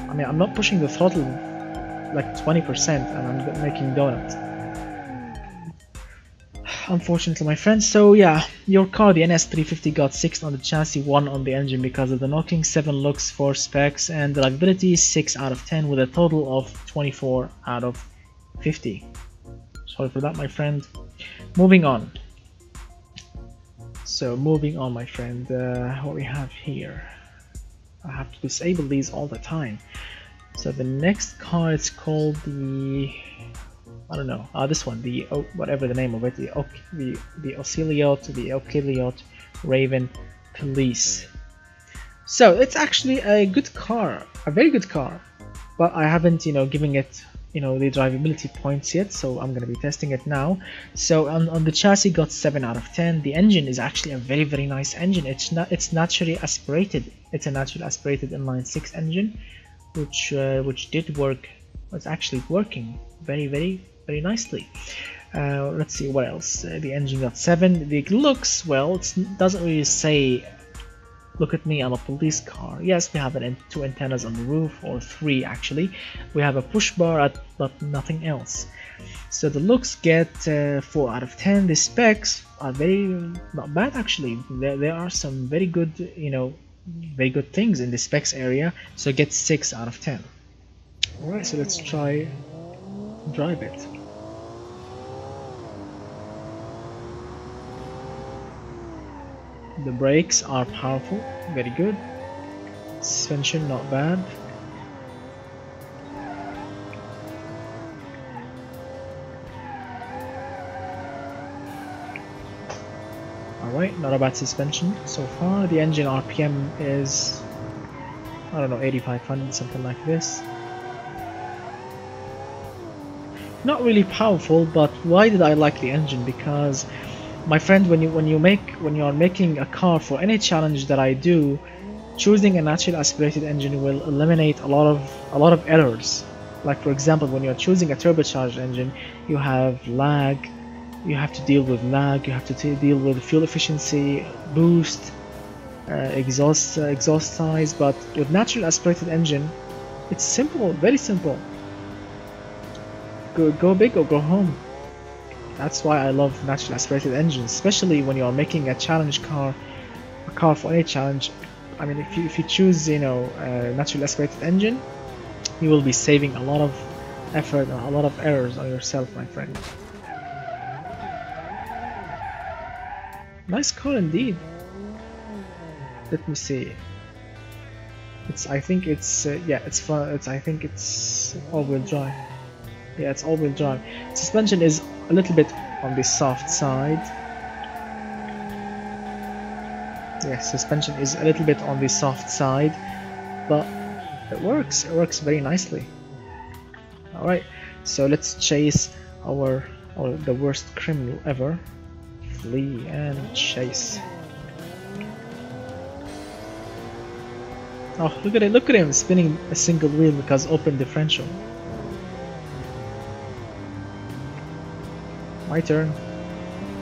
I mean, I'm not pushing the throttle like 20% and I'm making donuts. Unfortunately, my friend. So yeah, your car, the NS350, got 6 on the chassis, 1 on the engine because of the knocking, 7 looks, 4 specs, and the reliability 6 out of 10 with a total of 24 out of 50. Sorry for that, my friend. Moving on. So moving on, my friend, what we have here. I have to disable these all the time. So the next car is called the, I don't know, this one, the whatever the name of it, the Oceliot Raven Police. So it's actually a good car, a very good car, but I haven't giving it the drivability points yet, so I'm gonna be testing it now. So on the chassis got 7 out of 10. The engine is actually a very, very nice engine. It's naturally aspirated. It's a naturally aspirated inline 6 engine, which did work. It's actually working very, very, very nicely. Let's see what else. The engine got 7. The looks, well, it doesn't really say look at me, I'm a police car. Yes, we have 2 antennas on the roof, or 3 actually. We have a push bar, but nothing else. So the looks get 4 out of 10. The specs are not bad actually. There are some very good very good things in the specs area, so it gets 6 out of 10. Alright, so let's try drive it. The brakes are powerful, very good. Suspension not bad. Alright, not a bad suspension so far. The engine RPM is, I don't know, 8500, something like this. Not really powerful, but why did I like the engine? Because my friend, when you are making a car for any challenge that I do, choosing a naturally aspirated engine will eliminate a lot of errors. Like for example, when you're choosing a turbocharged engine, you have lag, you have to deal with lag, you have to deal with fuel efficiency, boost, exhaust size. But with naturally aspirated engine, it's simple, very simple. Go big or go home. That's why I love naturally aspirated engines, especially when you are making a challenge car, a car for any challenge. I mean, if you choose, you know, a naturally aspirated engine, you will be saving a lot of effort and a lot of errors on yourself, my friend. Nice car indeed. Let me see. I think it's yeah, it's fun. I think it's all-wheel drive. Yeah, it's all-wheel drive. Suspension is a little bit on the soft side. Yeah, suspension is a little bit on the soft side, but it works. It works very nicely. All right, so let's chase the worst criminal ever. Flee and chase. Oh, look at it! Look at him spinning a single wheel because open differential. My turn.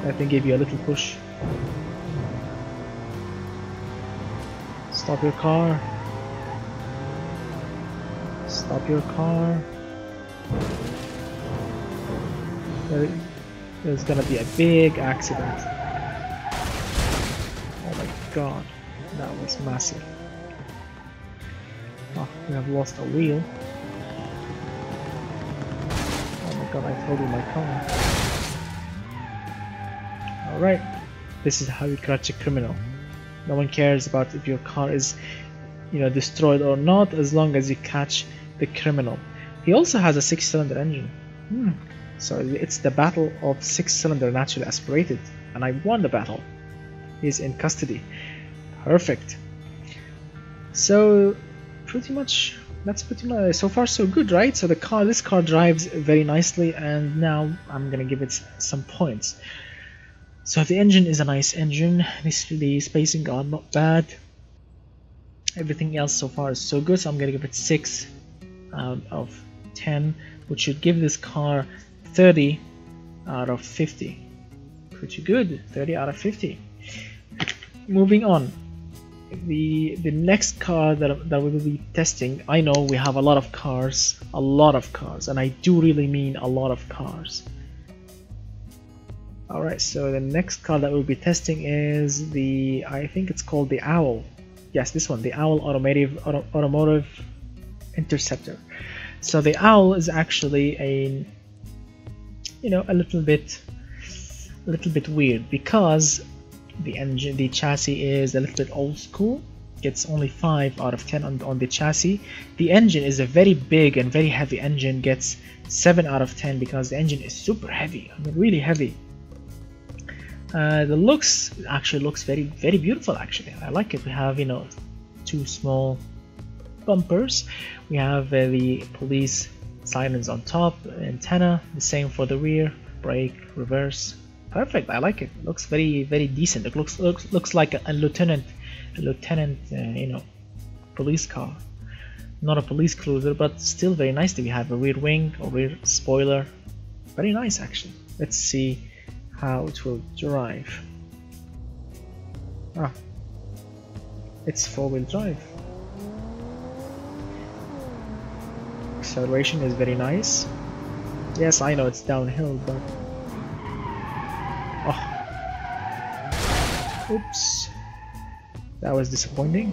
I think give you a little push. Stop your car. Stop your car. There's gonna be a big accident. Oh my god, that was massive. Oh, we have lost a wheel. Oh my god, I totaled my car. Alright, this is how you catch a criminal. No one cares about if your car is, you know, destroyed or not, as long as you catch the criminal. He also has a 6-cylinder engine. So it's the battle of 6-cylinder naturally aspirated, and I won the battle. He's in custody. Perfect. So pretty much that's pretty much so far so good, right? So this car drives very nicely, and now I'm gonna give it some points. So the engine is a nice engine. The spacing are not bad. Everything else so far is so good, so I'm gonna give it 6 out of 10, which should give this car 30 out of 50. Pretty good, 30 out of 50. Moving on. The next car that we will be testing, I know we have a lot of cars, and I do really mean a lot of cars. Alright, so the next car that we'll be testing is I think it's called the Owl. Yes, this one, the Owl Automotive Interceptor. So the Owl is actually a little bit weird, because the chassis is a little bit old school. It's only 5 out of 10 on the chassis. The engine is a very big and very heavy engine, gets 7 out of 10 because the engine is super heavy, I mean really heavy. The looks actually looks very beautiful actually. I like it. We have 2 small bumpers. We have the police sirens on top, antenna, the same for the rear, brake, reverse. Perfect. I like it. Looks very decent. It looks like a lieutenant police car. Not a police cruiser, but still very nice. We have a rear wing or rear spoiler. Very nice actually. Let's see how it will drive. It's 4-wheel drive. Acceleration is very nice. Yes, I know it's downhill, but oops, that was disappointing.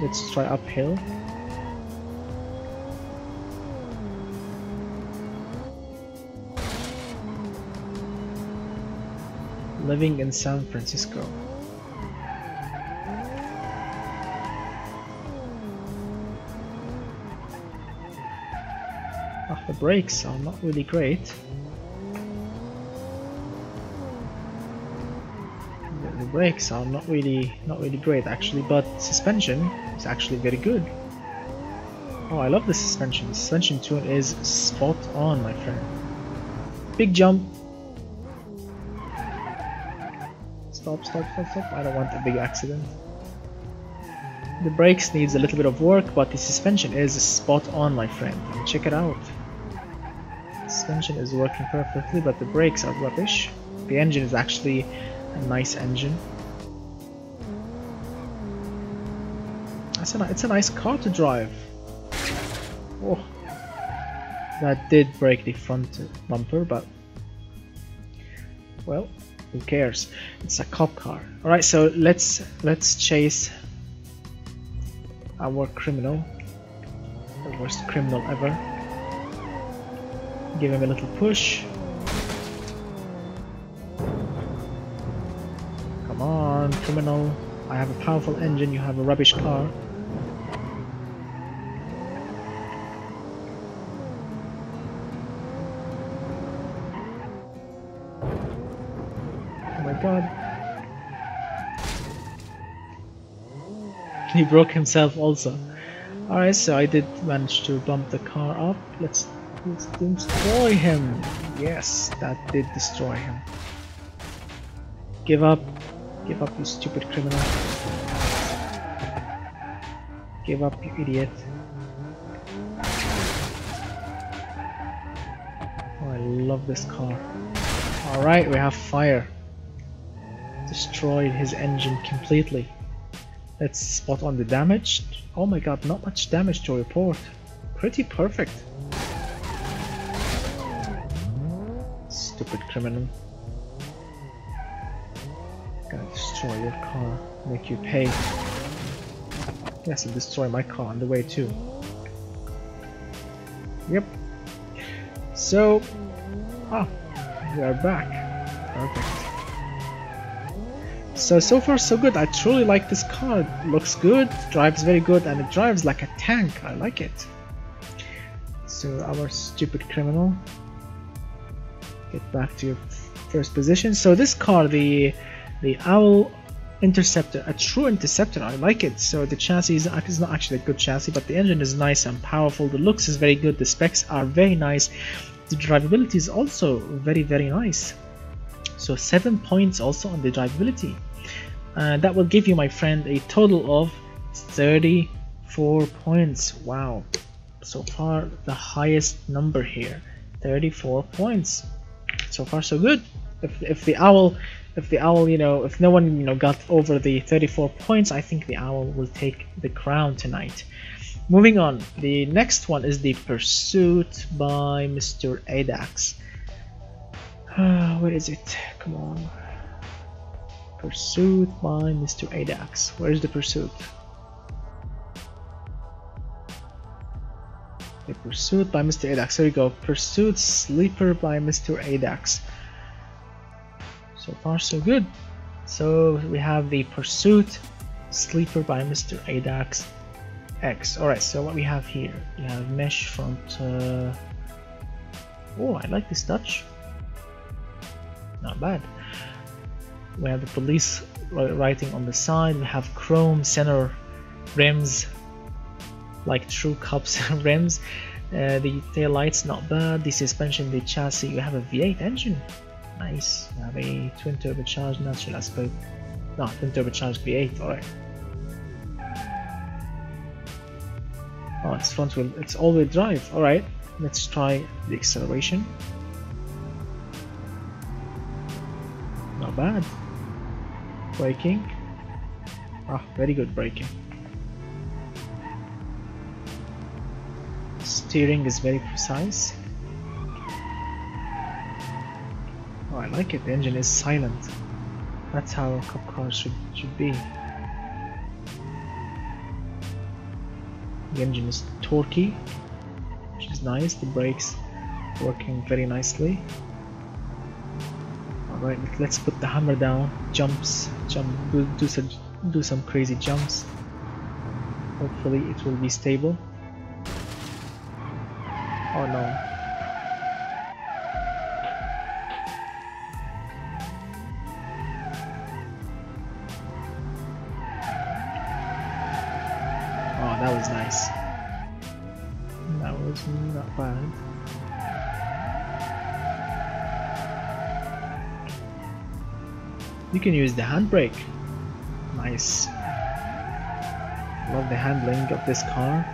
Let's try uphill. Living in San Francisco. The brakes are not really great. The brakes are not really great actually, but suspension is actually very good. Oh, I love the suspension. The suspension tune is spot on, my friend. Big jump. Stop. I don't want a big accident. The brakes needs a little bit of work, but the suspension is spot on, my friend. And check it out. Suspension is working perfectly, but the brakes are rubbish. The engine is actually a nice engine. It's a nice car to drive. Oh, that did break the front bumper, but well, who cares? It's a cop car. All right, so let's chase our criminal, the worst criminal ever. Give him a little push. Come on, criminal. I have a powerful engine, you have a rubbish car. Oh my god. He broke himself also. Alright, so I did manage to bump the car up. Let's destroy him. Yes, that did destroy him. Give up. Give up, you stupid criminal. Give up, you idiot. Oh, I love this car. Alright, we have fire. Destroyed his engine completely. Let's spot on the damage. Oh my god, not much damage to report. Pretty perfect. Stupid criminal. Gonna destroy your car, make you pay. Yes, I'll destroy my car on the way too. Yep. So, we are back. Perfect. So far so good. I truly like this car. It looks good, drives very good, and it drives like a tank. I like it. So our stupid criminal, get back to your first position. So this car, the Owl Interceptor, a true Interceptor, I like it. So the chassis is not actually a good chassis, but the engine is nice and powerful. The looks is very good. The specs are very nice. The drivability is also very nice. So 7 points also on the drivability. That will give you, my friend, a total of 34 points. Wow. So far the highest number here. 34 points. So far so good. If the owl, if no one, got over the 34 points, I think the Owl will take the crown tonight. Moving on, the next one is the Pursuit by Mr. Adax. Where is it? Come on. Pursuit by Mr. Adax. Where is the Pursuit? The Pursuit by Mr. Adax. There we go. Pursuit Sleeper by Mr. Adax. So far so good. So we have the Pursuit Sleeper by Mr. Adax X. Alright, so what we have here, we have mesh front. Oh, I like this touch. Not bad. We have the police writing on the side. We have chrome center rims, like true cops rims. The tail lights, not bad. The suspension, the chassis. We have a V8 engine. Nice. We have a twin turbocharged natural aspect. No, twin turbocharged V8. Alright. Oh, it's front wheel. It's all-wheel drive. Alright. Let's try the acceleration. Not bad. Braking. Very good braking. Steering is very precise. Oh, I like it. The engine is silent. That's how a cop car should be. The engine is torquey, which is nice. The brakes working very nicely. Alright, let's put the hammer down. Do some crazy jumps. Hopefully it will be stable. Oh no. Oh, that was nice. That was not bad. You can use the handbrake. Nice. Love the handling of this car.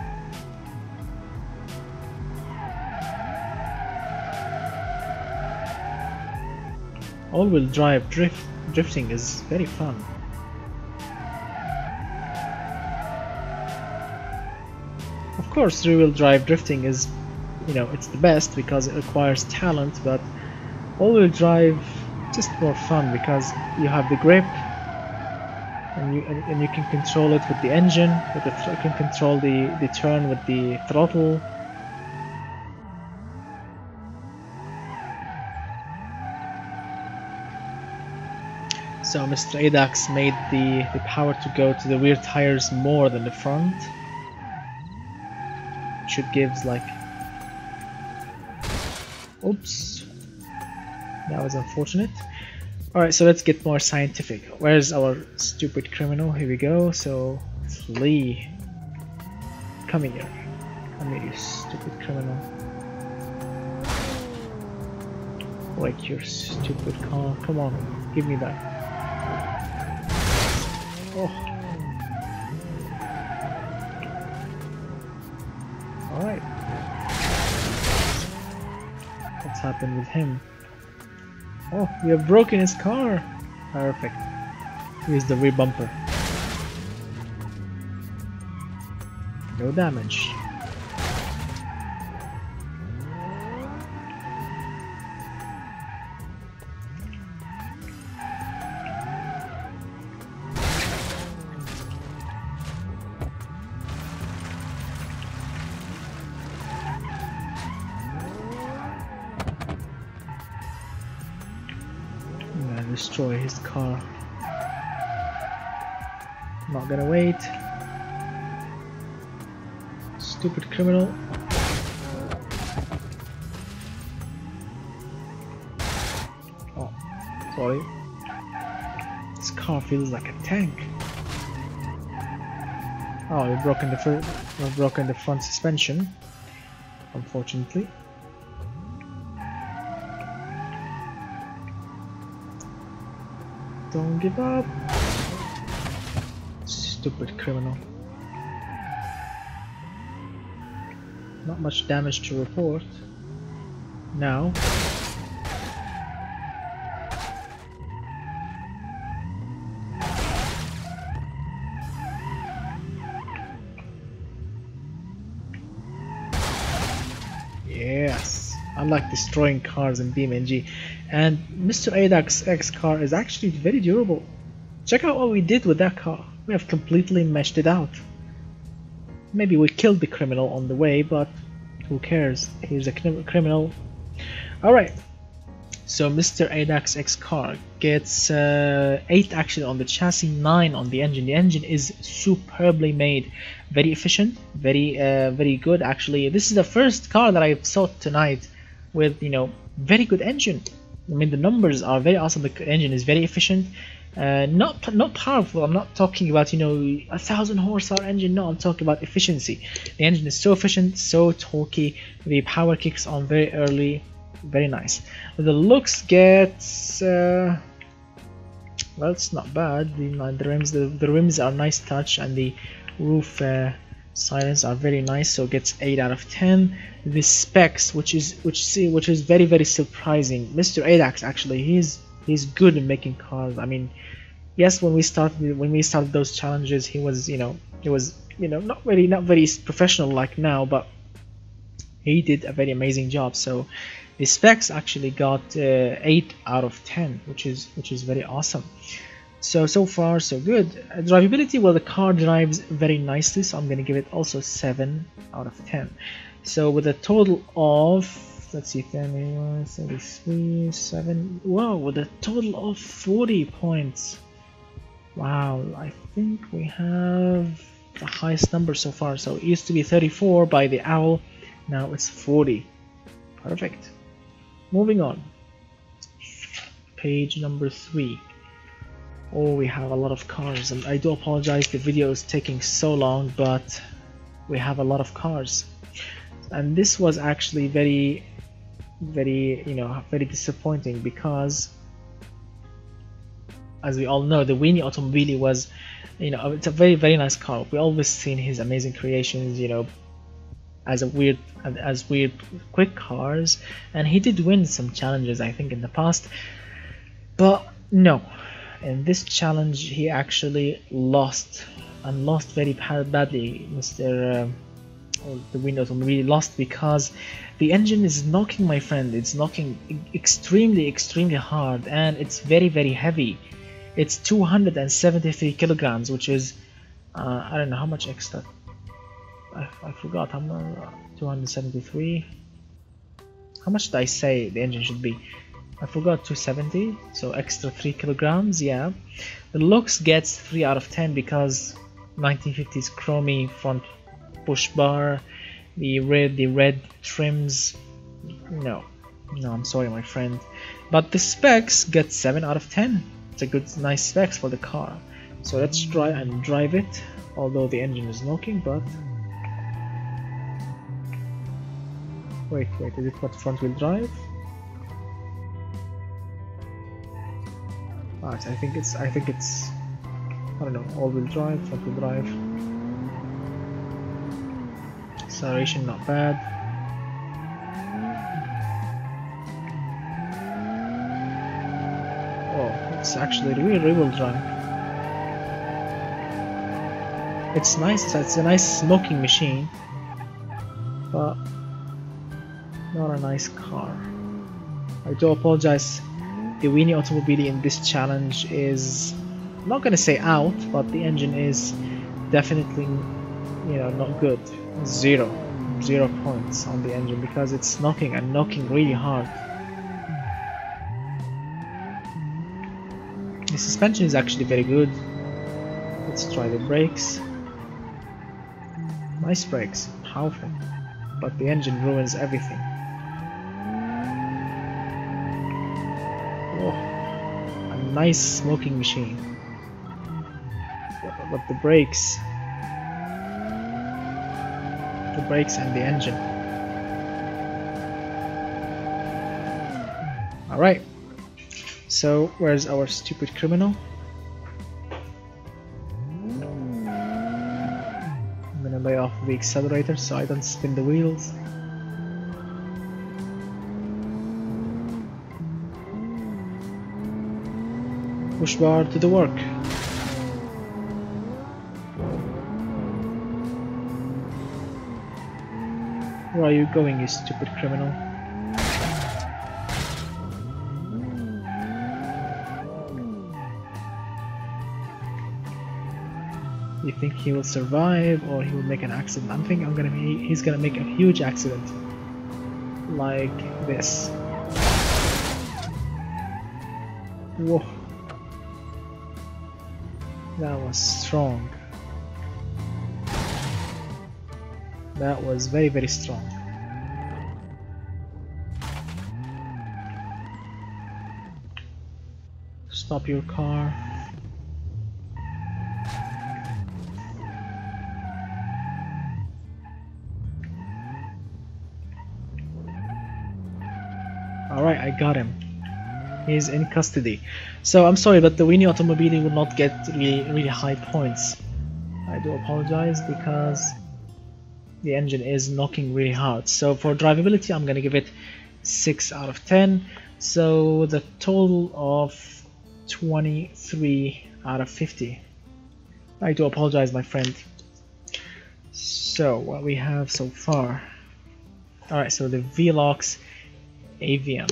All-wheel drive drifting is very fun. Of course, rear-wheel drive drifting is, it's the best because it requires talent, but all-wheel drive just more fun because you have the grip and you can control it with the engine. You can control the turn with the throttle. So Mr. ADAX made the power to go to the rear tires more than the front. Should gives like, oops, that was unfortunate. Alright, so let's get more scientific. Where's our stupid criminal? Here we go. So flee. Come here. Come here, you stupid criminal. Break your stupid car. Come on, give me that. Oh. Alright. What's happened with him? Oh, we have broken his car. Perfect. Here's the rear bumper. No damage. Destroy his car. Not gonna wait. Stupid criminal. Oh, sorry. This car feels like a tank. Oh, we've broken the front suspension, unfortunately. Don't give up. Stupid criminal. Not much damage to report. Now. Yes. I like destroying cars in BeamNG. And Mr. ADAX X car is actually very durable. Check out what we did with that car. We have completely meshed it out. Maybe we killed the criminal on the way, but who cares? Here's a criminal. Alright, so Mr. ADAX X car gets 8 actually on the chassis, 9 on the engine. The engine is superbly made, very efficient, very good actually. This is the first car that I saw tonight with, very good engine. I mean, the numbers are very awesome. The engine is very efficient, not powerful. I'm not talking about 1,000 horsepower engine. No, I'm talking about efficiency. The engine is so efficient, so torquey. The power kicks on very early, very nice. The looks gets well, it's not bad. The rims are nice touch, and the roof silence are very nice, so it gets 8 out of 10. The specs, which is very surprising. Mr. ADAX actually, he's good in making cars. I mean, yes, when we started those challenges, he was not very professional like now, but he did a very amazing job. So the specs actually got 8 out of 10, which is very awesome. So far so good. Drivability, well, the car drives very nicely, so I'm gonna give it also 7 out of 10. So with a total of, let's see, 10, 33, 7, wow, with a total of 40 points. Wow, I think we have the highest number so far. So it used to be 34 by the owl, now it's 40. Perfect. Moving on. Page number 3. Oh, we have a lot of cars, and I do apologize, the video is taking so long, but we have a lot of cars. And this was actually very disappointing, because as we all know, the Weenie Automobile was, you know, it's a very nice car. We always seen his amazing creations, you know, as weird quick cars, and he did win some challenges I think in the past, but no, in this challenge he actually lost, and lost very badly. The Weenie Automobile lost because the engine is knocking, my friend. It's knocking extremely hard, and it's very heavy. It's 273 kilograms, which is I don't know how much extra. I forgot how much. 273. How much did I say the engine should be? I forgot. 270. So extra 3 kilograms. Yeah. The looks gets 3 out of 10 because 1950s chromey front push bar, the red trims. No, I'm sorry, my friend. But the specs get 7 out of 10. It's a good, nice specs for the car. So let's try and drive it. Although the engine is knocking, but. Wait, is it what front wheel drive? Alright, I think it's I don't know, all wheel drive, front wheel drive. Acceleration not bad. Oh, it's actually rear wheel drive. It's nice, it's a nice smoking machine, but not a nice car. I do apologize. The Weenie Automobile in this challenge is, I'm not gonna say out, but the engine is definitely, you know, not good. Zero points on the engine because it's knocking really hard. The suspension is actually very good. Let's try the brakes. Nice brakes, powerful, but the engine ruins everything. Oh, a nice smoking machine, but the brakes and the engine. Alright, so where's our stupid criminal? I'm gonna lay off the accelerator so I don't spin the wheels. Push bar to the work. Where are you going, you stupid criminal? You think he will survive or he will make an accident? I'm thinking he's gonna make a huge accident. Like this. Whoa. That was strong. That was very strong. Stop your car. Alright, I got him. He's in custody. So I'm sorry, but the Weenie Automobile will not get really high points. I do apologize because the engine is knocking really hard. So for drivability, I'm gonna give it 6 out of 10. So the total of 23 out of 50. I do apologize, my friend. So what we have so far. Alright, so the Velox AVM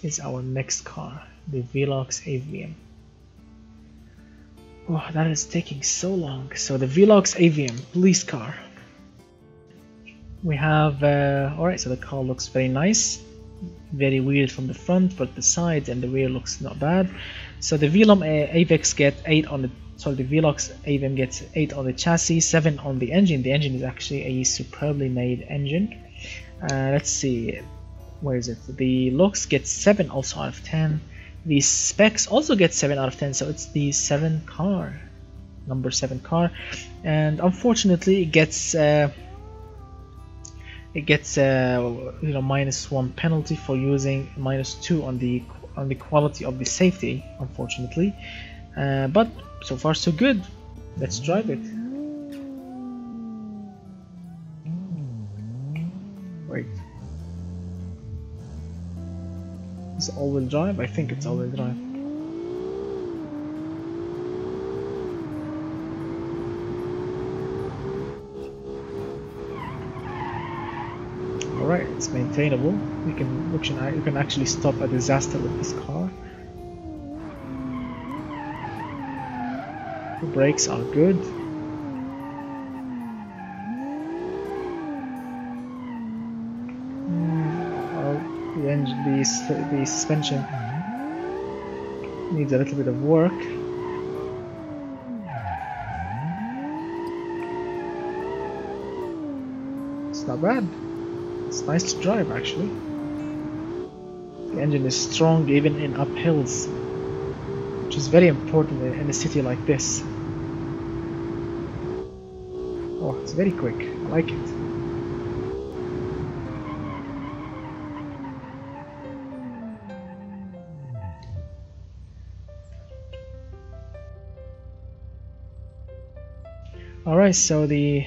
is our next car. The Velox AVM. Oh, that is taking so long. So the Velox AVM police car. We have alright, so the car looks very nice, very weird from the front, but the sides and the rear looks not bad. So the Velox AVX get 8 on the, sorry, the Velox AVM gets 8 on the chassis, 7 on the engine. The engine is actually a superbly made engine. Let's see, where is it? The looks gets 7 also out of 10. The specs also get 7 out of 10. So it's the 7 car, number 7 car, and unfortunately it gets you know, -1 penalty for using -2 on the on the quality of the safety, unfortunately. But so far so good. Let's drive it. Wait. Is it all-wheel drive? I think it's all-wheel drive. Alright, it's maintainable. You can actually stop a disaster with this car. The brakes are good. The suspension needs a little bit of work. It's not bad. It's nice to drive actually. The engine is strong even in uphills, which is very important in a city like this. Oh, it's very quick. I like it. Alright, so the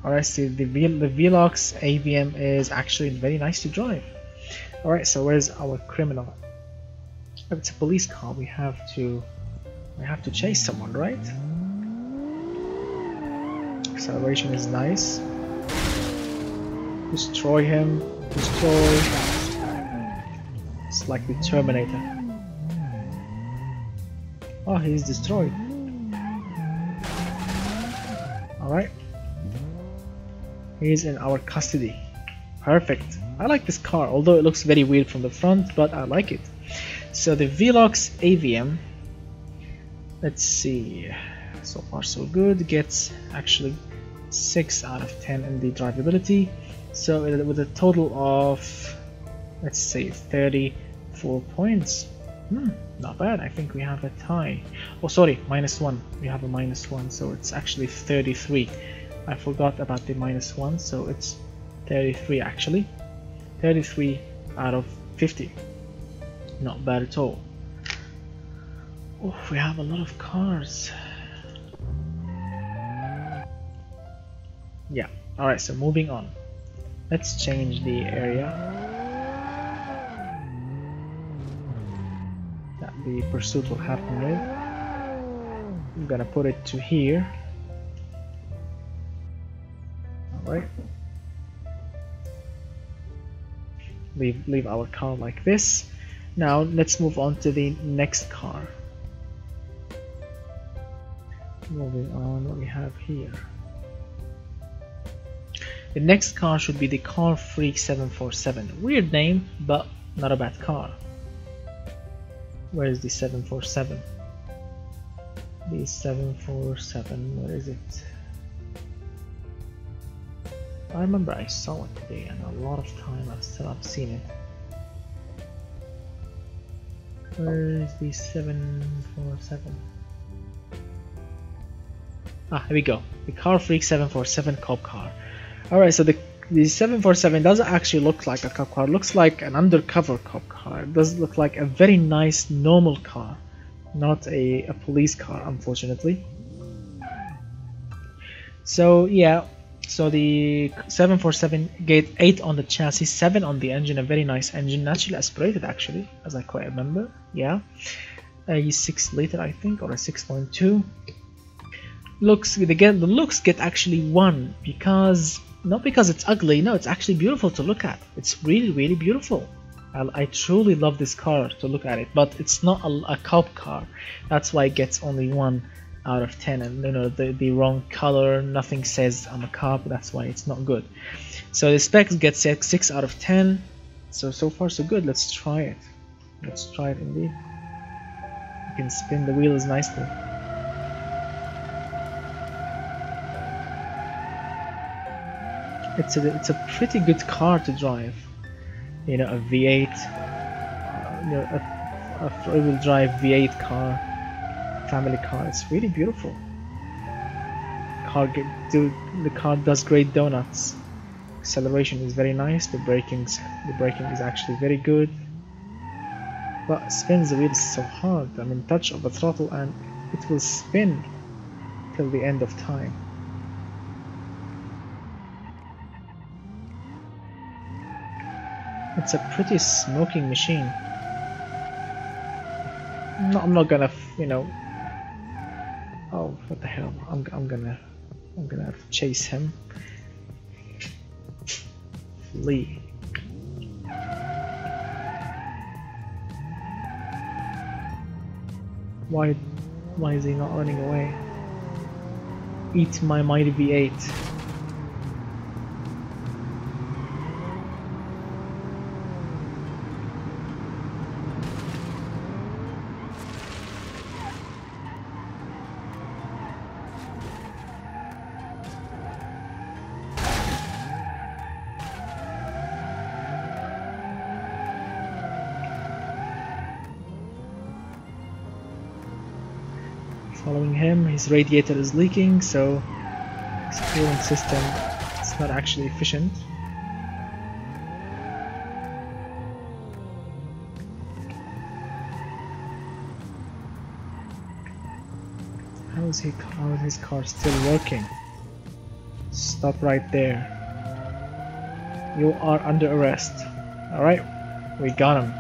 Velox AVM is actually very nice to drive. Alright, so where's our criminal? If it's a police car, we have to chase someone, right? Acceleration is nice. Destroy him. Destroy. It's like the Terminator. Oh, he's destroyed. Alright. He's in our custody. Perfect. I like this car, although it looks very weird from the front, but I like it. So the Velox AVM, let's see, so far so good, gets actually 6 out of 10 in the drivability. So with a total of, let's say, 34 points. Not bad. I think we have a tie. Oh, sorry, -1. We have a -1, so it's actually 33. I forgot about the -1, so it's 33 actually. 33 out of 50. Not bad at all. Oh, we have a lot of cars. Yeah. Alright, so moving on. Let's change the area. That the pursuit will happen with. I'm gonna put it to here. Alright. Leave our car like this. Now let's move on to the next car. Moving on, what we have here. The next car should be the Car Freak 747. Weird name, but not a bad car. Where is the 747? The 747, where is it? I remember I saw it today, and a lot of time I've seen it. Where is the 747? Ah, here we go. The Car Freak 747 Cop Car. Alright, so the 747 doesn't actually look like a cop car. It looks like an undercover cop car. It does look like a very nice normal car, not a police car, unfortunately. So yeah, so the 747 gate 8 on the chassis, 7 on the engine, a very nice engine, naturally aspirated actually, as I quite remember. Yeah, a 6 liter I think, or a 6.2. Looks, again, the looks get actually 1 because, not because it's ugly, no, it's actually beautiful to look at. It's really, really beautiful. I truly love this car to look at it, but it's not a cop car. That's why it gets only 1 out of 10, and you know, the wrong color, nothing says I'm a cop, that's why it's not good. So the specs get 6 out of 10, so far so good. Let's try it. Let's try it indeed. You can spin the wheels nicely. It's a pretty good car to drive. You know, a V8, you know, a four-wheel drive V8 car, family car. It's really beautiful. The car does great donuts. Acceleration is very nice. The braking is actually very good. but spins the wheel so hard. I mean, touch of the throttle and it will spin till the end of time. It's a pretty smoking machine. No, I'm not gonna, you know. Oh, what the hell? I'm gonna have to chase him. Flee. Why is he not running away? Eat my mighty V8. Following him, his radiator is leaking, so his cooling system is not actually efficient. How is his car still working? Stop right there. You are under arrest. Alright, we got him.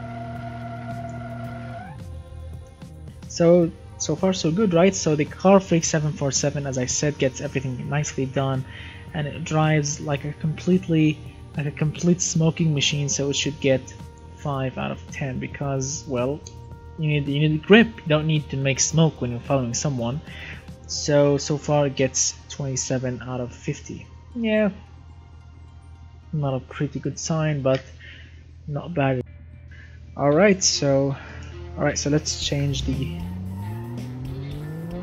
So far so good, right? So the Car Freak 747, as I said, gets everything nicely done, and it drives like a complete smoking machine. So it should get 5 out of 10 because, well, you need grip. You don't need to make smoke when you're following someone. So far it gets 27 out of 50. Yeah, not a pretty good sign, but not bad. Alright, so let's change the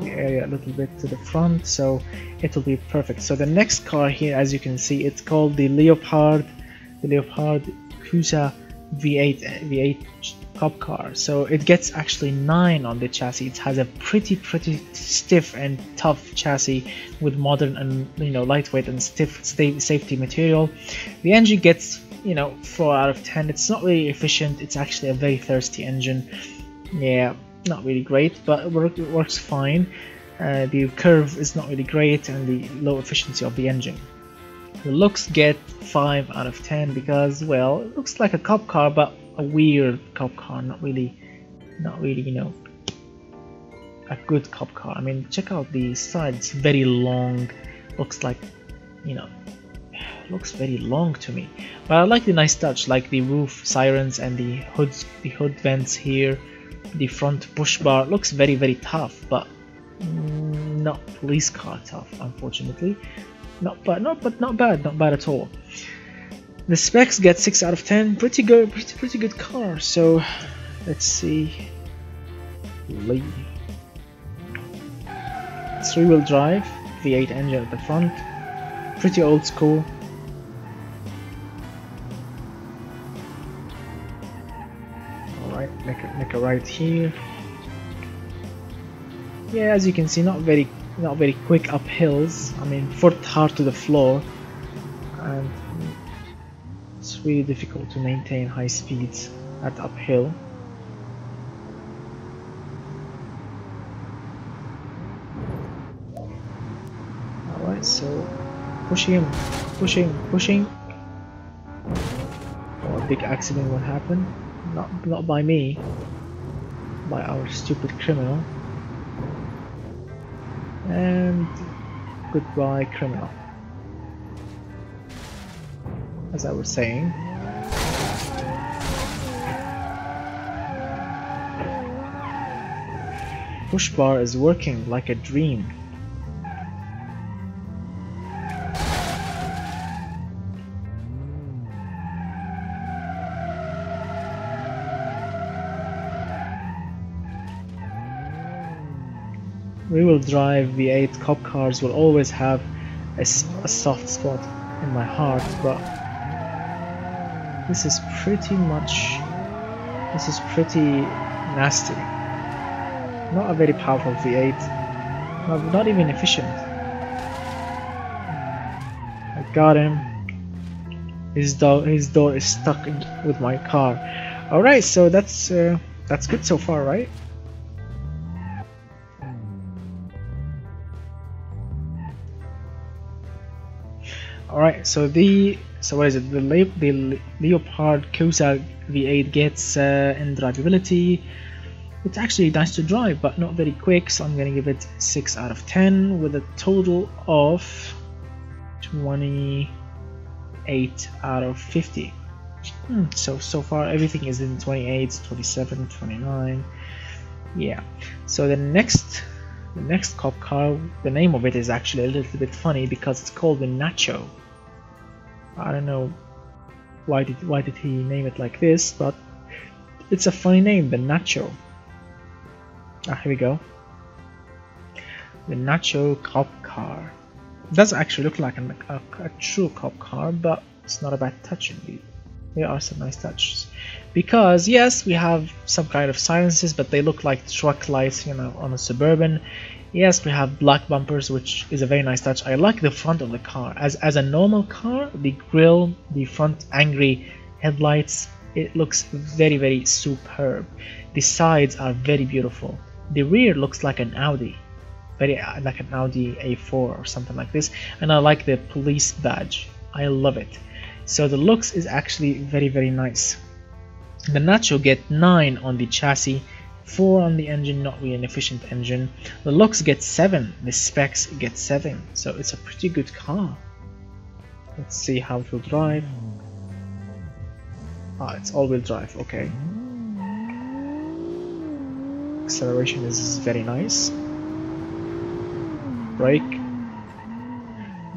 area a little bit to the front, so it will be perfect. So the next car here, as you can see, it's called the Leopard Casa V8 Cop Car. So it gets actually 9 on the chassis. It has a pretty stiff and tough chassis with modern and, you know, lightweight and stiff safety material. The engine gets, you know, 4 out of 10. It's not really efficient. It's actually a very thirsty engine. Yeah, not really great, but it works fine. The curve is not really great, and the low efficiency of the engine. The looks get 5 out of 10 because, well, it looks like a cop car, but a weird cop car, not really, you know, a good cop car. I mean, check out the sides, very long. Looks like, you know, looks very long to me. But I like the nice touch, like the roof sirens and the hood vents here. The front push bar looks very tough, but not police car tough, unfortunately. Not bad at all. The specs get 6 out of 10. Pretty good, pretty good car. So let's see. 3-wheel drive, V8 engine at the front. Pretty old school. Make a right here. Yeah, as you can see, not very quick up hills. I mean, foot hard to the floor, and it's really difficult to maintain high speeds at uphill. Alright, so pushing. Oh, a big accident will happen. Not by me, by our stupid criminal. And goodbye, criminal. As I was saying, push bar is working like a dream. Rear-wheel drive V8 cop cars will always have a soft spot in my heart, but this is pretty nasty. Not a very powerful V8, not even efficient. I got him. His door is stuck with my car. Alright, so that's That's good so far, right? Alright, so what is it? The Leopard Casa V8 gets in drivability. It's actually nice to drive, but not very quick, so I'm gonna give it 6 out of 10 with a total of 28 out of 50. So far everything is in 28, 27, 29. Yeah. So the next cop car, the name of it is actually a little bit funny because it's called the Nacho. I don't know why did he name it like this, but it's a funny name, the Nacho. Here we go. The Nacho Cop Car. It does actually look like a true cop car, but it's not a bad touch indeed. There are some nice touches. Because yes, we have some kind of silences, but they look like truck lights, you know, on a Suburban. Yes, we have black bumpers, which is a very nice touch. I like the front of the car. As a normal car, the grille, the front angry headlights, it looks very, very superb. The sides are very beautiful. The rear looks like an Audi, very like an Audi A4 or something like this. And I like the police badge. I love it. So the looks is actually very, very nice. The Nacho get 9 on the chassis, 4 on the engine, not really an efficient engine. The looks get 7, the specs get 7, so it's a pretty good car. Let's see how it will drive. It's all-wheel drive, okay. Acceleration is very nice. Brake.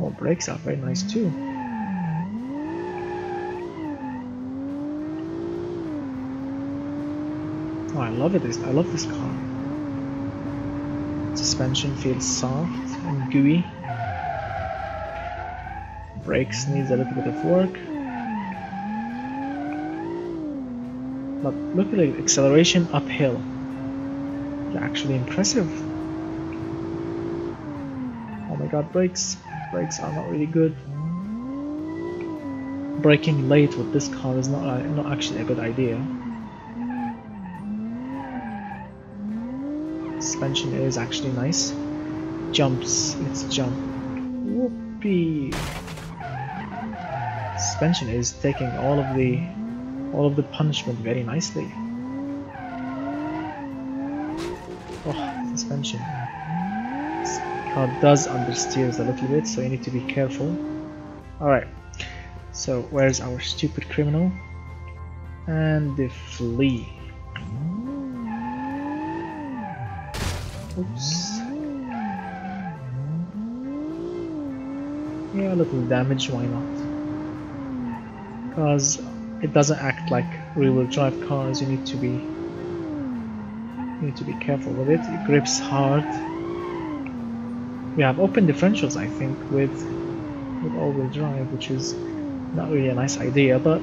Oh, brakes are very nice too. Oh, I love it. I love this car. Suspension feels soft and gooey. Brakes needs a little bit of work. But look at the acceleration uphill. They're actually impressive. Oh my god, brakes. Brakes are not really good. Braking late with this car is not actually a good idea. Suspension is actually nice. Jumps, let's jump. Whoopee! Suspension is taking all of the punishment very nicely. Oh, suspension. This car does understeers a little bit, so you need to be careful. Alright, so where's our stupid criminal? And the flea. Oops. Yeah, a little damage, why not? Because it doesn't act like rear-wheel drive cars. You need to be careful with it. It grips hard. We have open differentials, I think, with all-wheel drive, which is not really a nice idea, but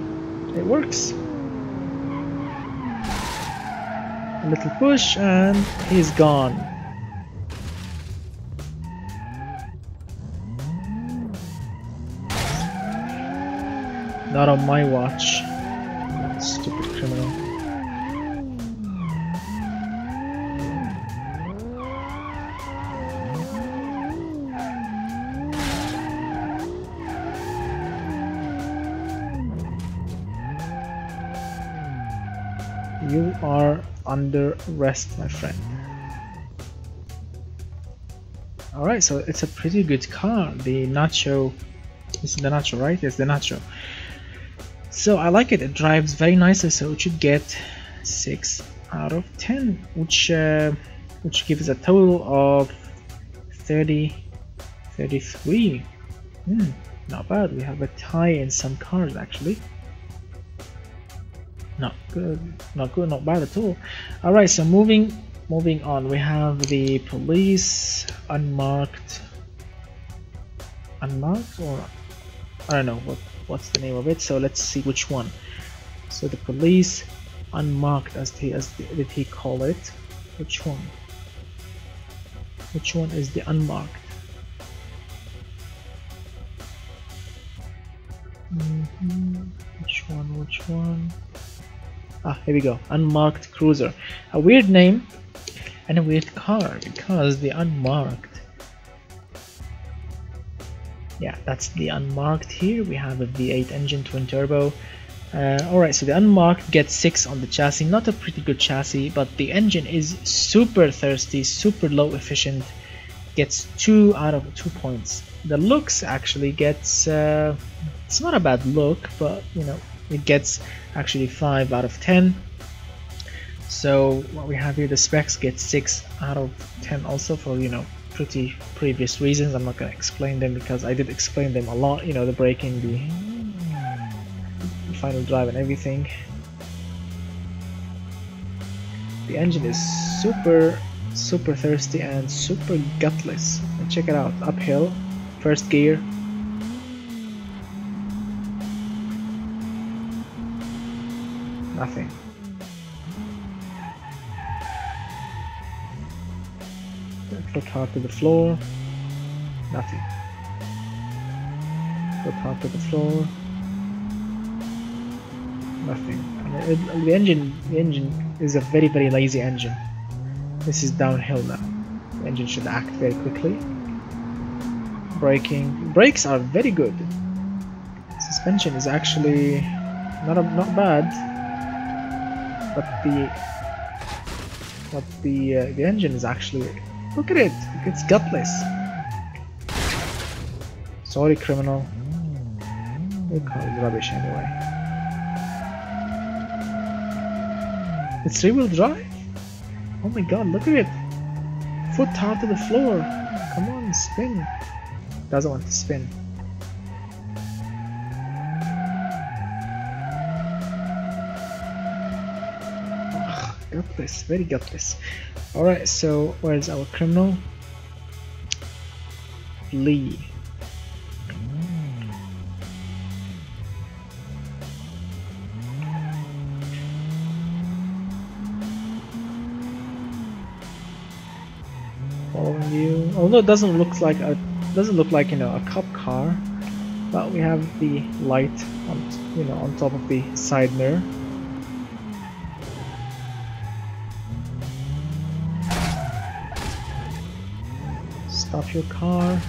it works. A little push and he's gone. Not on my watch. Stupid criminal. You are under arrest, my friend. Alright, so it's a pretty good car. The Nacho. This is the Nacho, right? Yes, the Nacho. So I like it. It drives very nicely, so it should get 6 out of 10, which gives a total of 33. Not bad. We have a tie in some cars actually. Not good, not bad at all. Alright, so moving on, we have the police unmarked, or I don't know what's the name of it. So let's see which one. So the police unmarked, as did he call it? Which one? Which one is the unmarked? Which one? Ah, here we go. Unmarked Cruiser. A weird name and a weird car because the unmarked. Yeah, that's the unmarked here. We have a V8 engine, twin turbo. Alright, so the unmarked gets 6 on the chassis. Not a pretty good chassis, but the engine is super thirsty, super low efficient. Gets 2 out of 2 points. The looks actually gets, it's not a bad look, but you know, it gets actually 5 out of 10. So what we have here, the specs get 6 out of 10 also for, you know, pretty previous reasons. I'm not going to explain them because I did explain them a lot, you know, the braking, the final drive and everything. The engine is super thirsty and super gutless. And check it out, uphill, first gear. Nothing. Foot hard to the floor. Nothing. Foot hard to the floor. Nothing. And the engine is a very lazy engine. This is downhill now. The engine should act very quickly. Brakes are very good. Suspension is actually not bad, but the engine is actually, look at it. It's gutless. Sorry, criminal. Your car is rubbish anyway. It's rear-wheel drive? Oh my god, look at it! Foot hard to the floor! Come on, spin! Doesn't want to spin. Ugh, gutless, very gutless. Alright, so where's our criminal? Lee. Following you. Although it doesn't look like you know, a cop car, but we have the light on, you know, on top of the side mirror. Stop your car.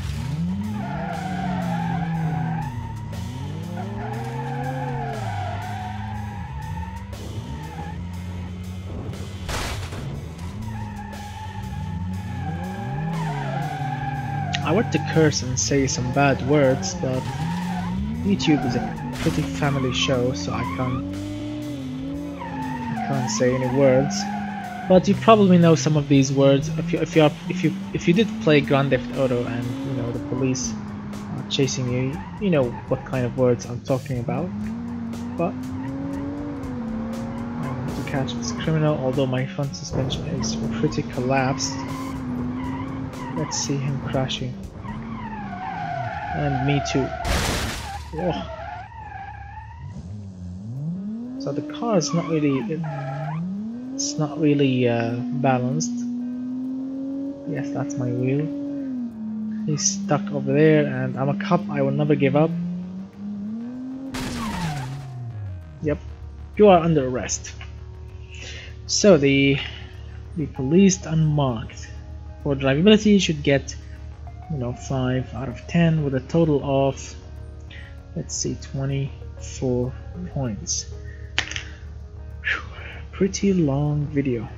I want to curse and say some bad words, but YouTube is a pretty family show, so I can't say any words. But you probably know some of these words if you did play Grand Theft Auto and you know the police are chasing you. You know what kind of words I'm talking about. But I want to catch this criminal, although my front suspension is pretty collapsed. Let's see him crashing. And me too. Whoa. So the car is not really, it's not really balanced. Yes, that's my wheel. He's stuck over there, and I'm a cop. I will never give up. Yep, you are under arrest. So the police unmarked. For drivability, you should get, you know, 5 out of 10 with a total of, let's see, 24 points. Whew. Pretty long video.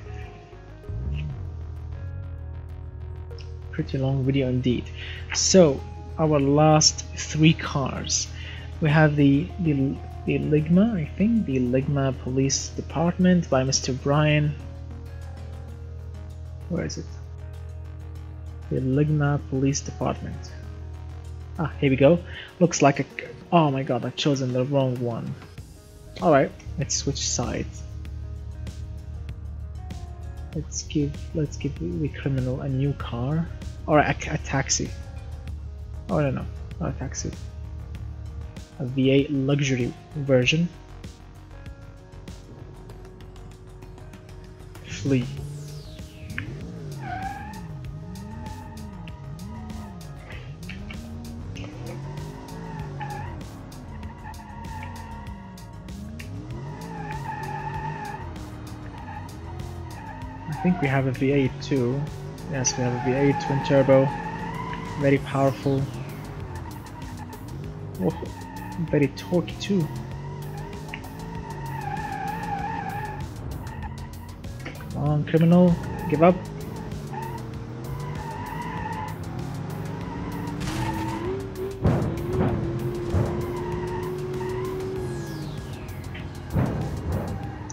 Pretty long video indeed. So our last 3 cars. We have the Ligma, I think, the Ligma Police Department by Mr. Brian. Where is it? The Ligma Police Department. Ah, here we go. Looks like a... Oh my god, I've chosen the wrong one. Alright, let's switch sides. Let's give the criminal a new car. Or a taxi. Oh no, not a taxi. A V8 luxury version. Flee. think we have a V8 too. Yes, we have a V8 twin turbo. Very powerful. Oh, very torquey too. Come on, criminal, give up.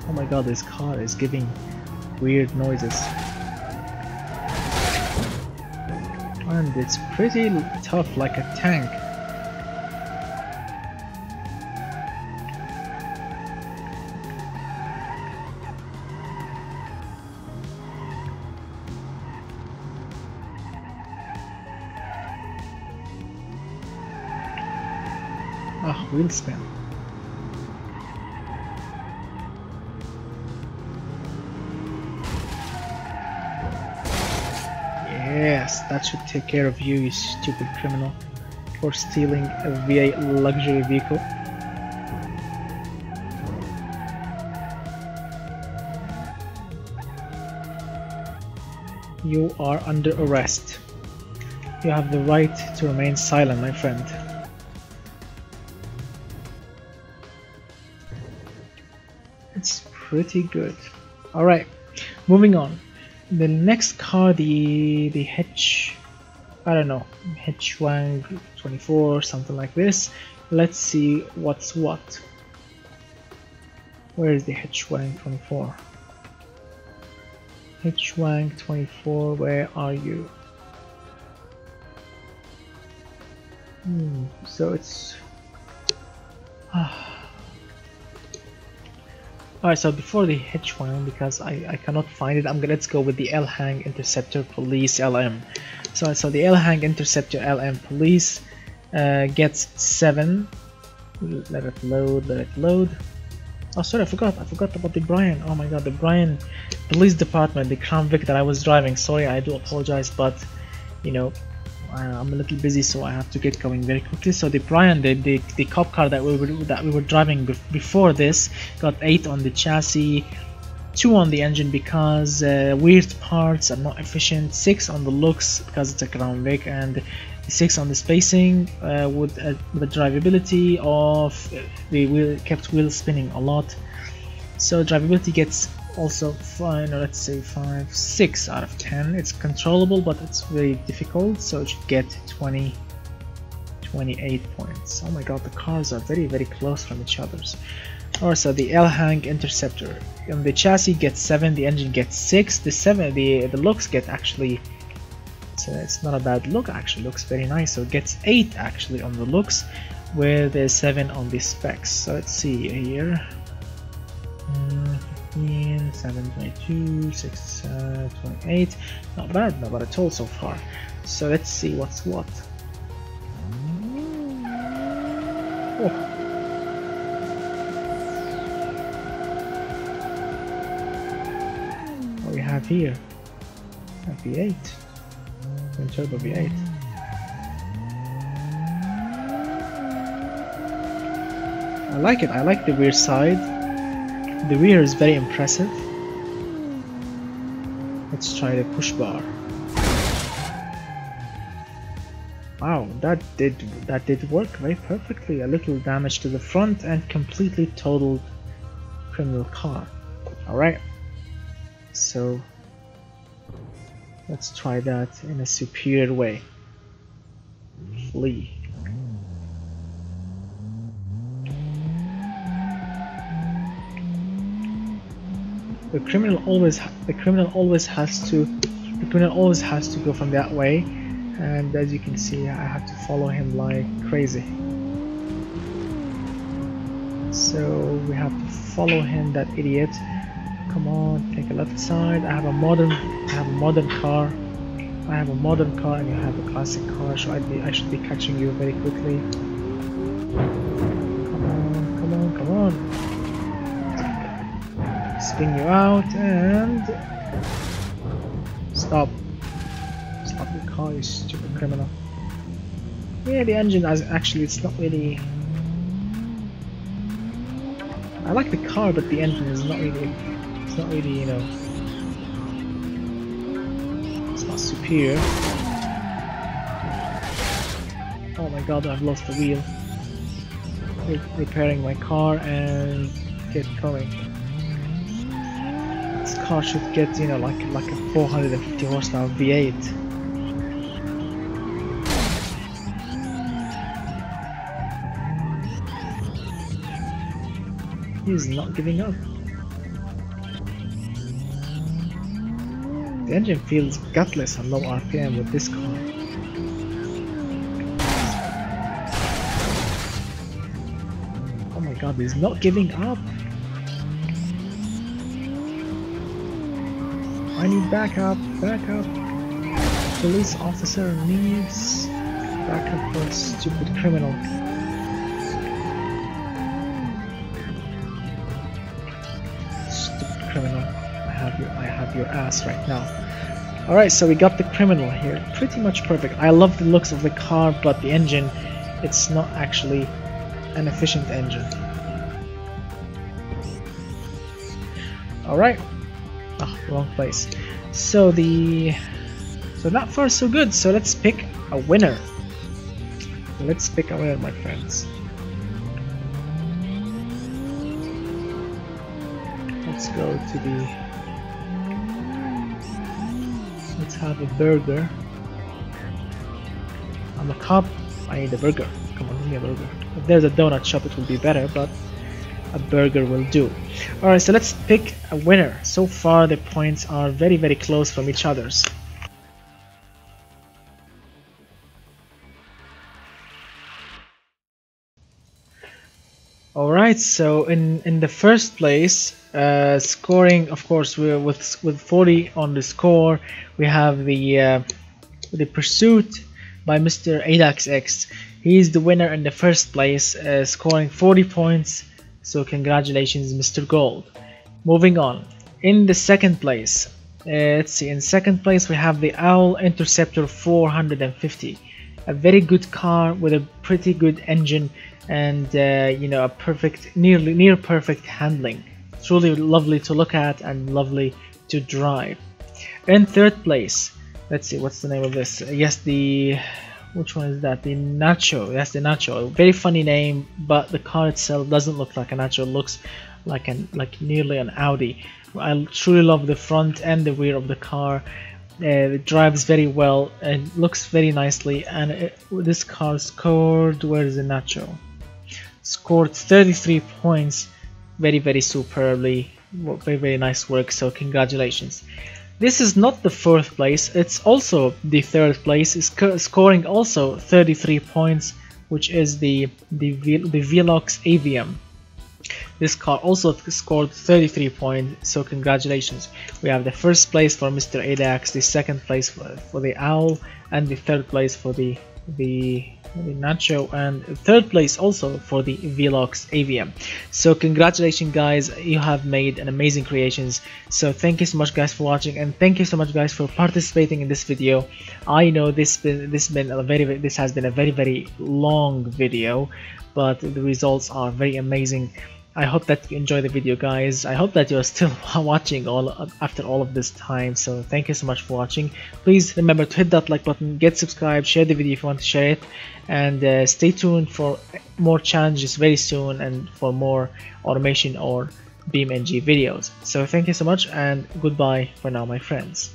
Oh my god, this car is giving weird noises. And it's pretty tough, like a tank. Ah, wheel spin. Yes, that should take care of you, you stupid criminal, for stealing a V8 luxury vehicle. You are under arrest. You have the right to remain silent, my friend. It's pretty good. Alright, moving on. The next car, the Hedgehog 24, something like this. Let's see what's what. Where is the Hedgehog 24? Hedgehog 24, where are you? So it's Alright, so before the Hedgehog, because I cannot find it, let's go with the L-Hang Interceptor Police LM. So the L-Hang Interceptor LM Police gets 7. Let it load. Oh, sorry, I forgot about the Bryan. Oh my god, the Bryan Police Department, the Crown Vic that I was driving. Sorry, I do apologize, but you know, I'm a little busy, so I have to get going very quickly. So the Bryan, the cop car that we were driving before this, got 8 on the chassis, 2 on the engine because weird parts are not efficient, 6 on the looks because it's a Crown Vic, and 6 on the spacing with the drivability of the wheel, kept wheel spinning a lot. So drivability gets also fine, or let's say 6 out of 10. It's controllable, but it's very difficult, so it should get 28 points. Oh my god, the cars are very close from each other's. Also, the L-Hang Interceptor on the chassis gets 7, the engine gets 6. The looks get actually, it's not a bad look, actually looks very nice, so it gets 8 actually on the looks, with the 7 on the specs. So let's see here. 15, 7, 22, 6, 28. Not bad at all so far. So let's see what's what. Oh. What we have here? A V8. Twin turbo V8. I like it. I like the rear side. The rear is very impressive. Let's try the push bar. Wow, that did work very perfectly. A little damage to the front and completely totaled criminal car. Alright, so let's try that in a superior way. Flee. The criminal always has to go from that way, and as you can see, I have to follow him like crazy. So we have to follow him, that idiot. Come on, take a left side. I have a modern car. And you have a classic car, so I should be catching you very quickly. Come on. Spin you out and stop the car, you stupid criminal. Yeah, the engine actually, it's not really. I like the car, but the engine is not really. It's not really, you know. It's not superior. Oh my god, I've lost the wheel. Repairing my car and get going. This car should get, you know, like a 450 horsepower V8. He's not giving up. The engine feels gutless on low RPM with this car. Oh my god, he's not giving up. I need backup, backup. Police officer needs backup for a stupid criminal. Stupid criminal. I have your ass right now. Alright, so we got the criminal here. Pretty much perfect. I love the looks of the car, but the engine, it's not actually an efficient engine. Alright. Oh, wrong place. So that far so good. So let's pick a winner. Let's pick a winner, my friends. Let's go to the... Let's have a burger. I'm a cop. I need a burger. Come on, give me a burger. If there's a donut shop, it will be better, but a burger will do. Alright, so let's pick a winner. So far the points are very, very close from each other's. Alright, so in the first place, scoring, of course, we're with 40 on the score. We have the Pursuit by Mr. ADAX X. He's the winner in the first place, scoring 40 points. So congratulations, Mr. Gold. Moving on, in the second place, let's see. In second place, we have the Owl Interceptor 450, a very good car with a pretty good engine and you know, a perfect, near perfect handling. Truly lovely to look at and lovely to drive. In third place, let's see, what's the name of this? Yes, which one is that? The Nacho. That's the Nacho. Very funny name, but the car itself doesn't look like a Nacho. It looks like nearly an Audi. I truly love the front and the rear of the car. It drives very well and looks very nicely. And this car scored, where is the Nacho? Scored 33 points. Very, very superbly. Very, very nice work. So congratulations. This is not the fourth place, it's also the third place, is scoring also 33 points, which is the Velox AVM. This car also scored 33 points, so congratulations. We have the first place for Mr. ADAX, the second place for the Owl, and the third place for the Nacho, and third place also for the Velox AVM. So congratulations, guys, you have made an amazing creations. So thank you so much, guys, for watching, and thank you so much, guys, for participating in this video. I know this has been a very, very long video, but the results are very amazing. I hope that you enjoy the video, guys. I hope that you're still watching after all of this time. So thank you so much for watching. Please remember to hit that like button, get subscribed, share the video if you want to share it, and stay tuned for more challenges very soon and for more automation or BeamNG videos. So thank you so much, and goodbye for now, my friends.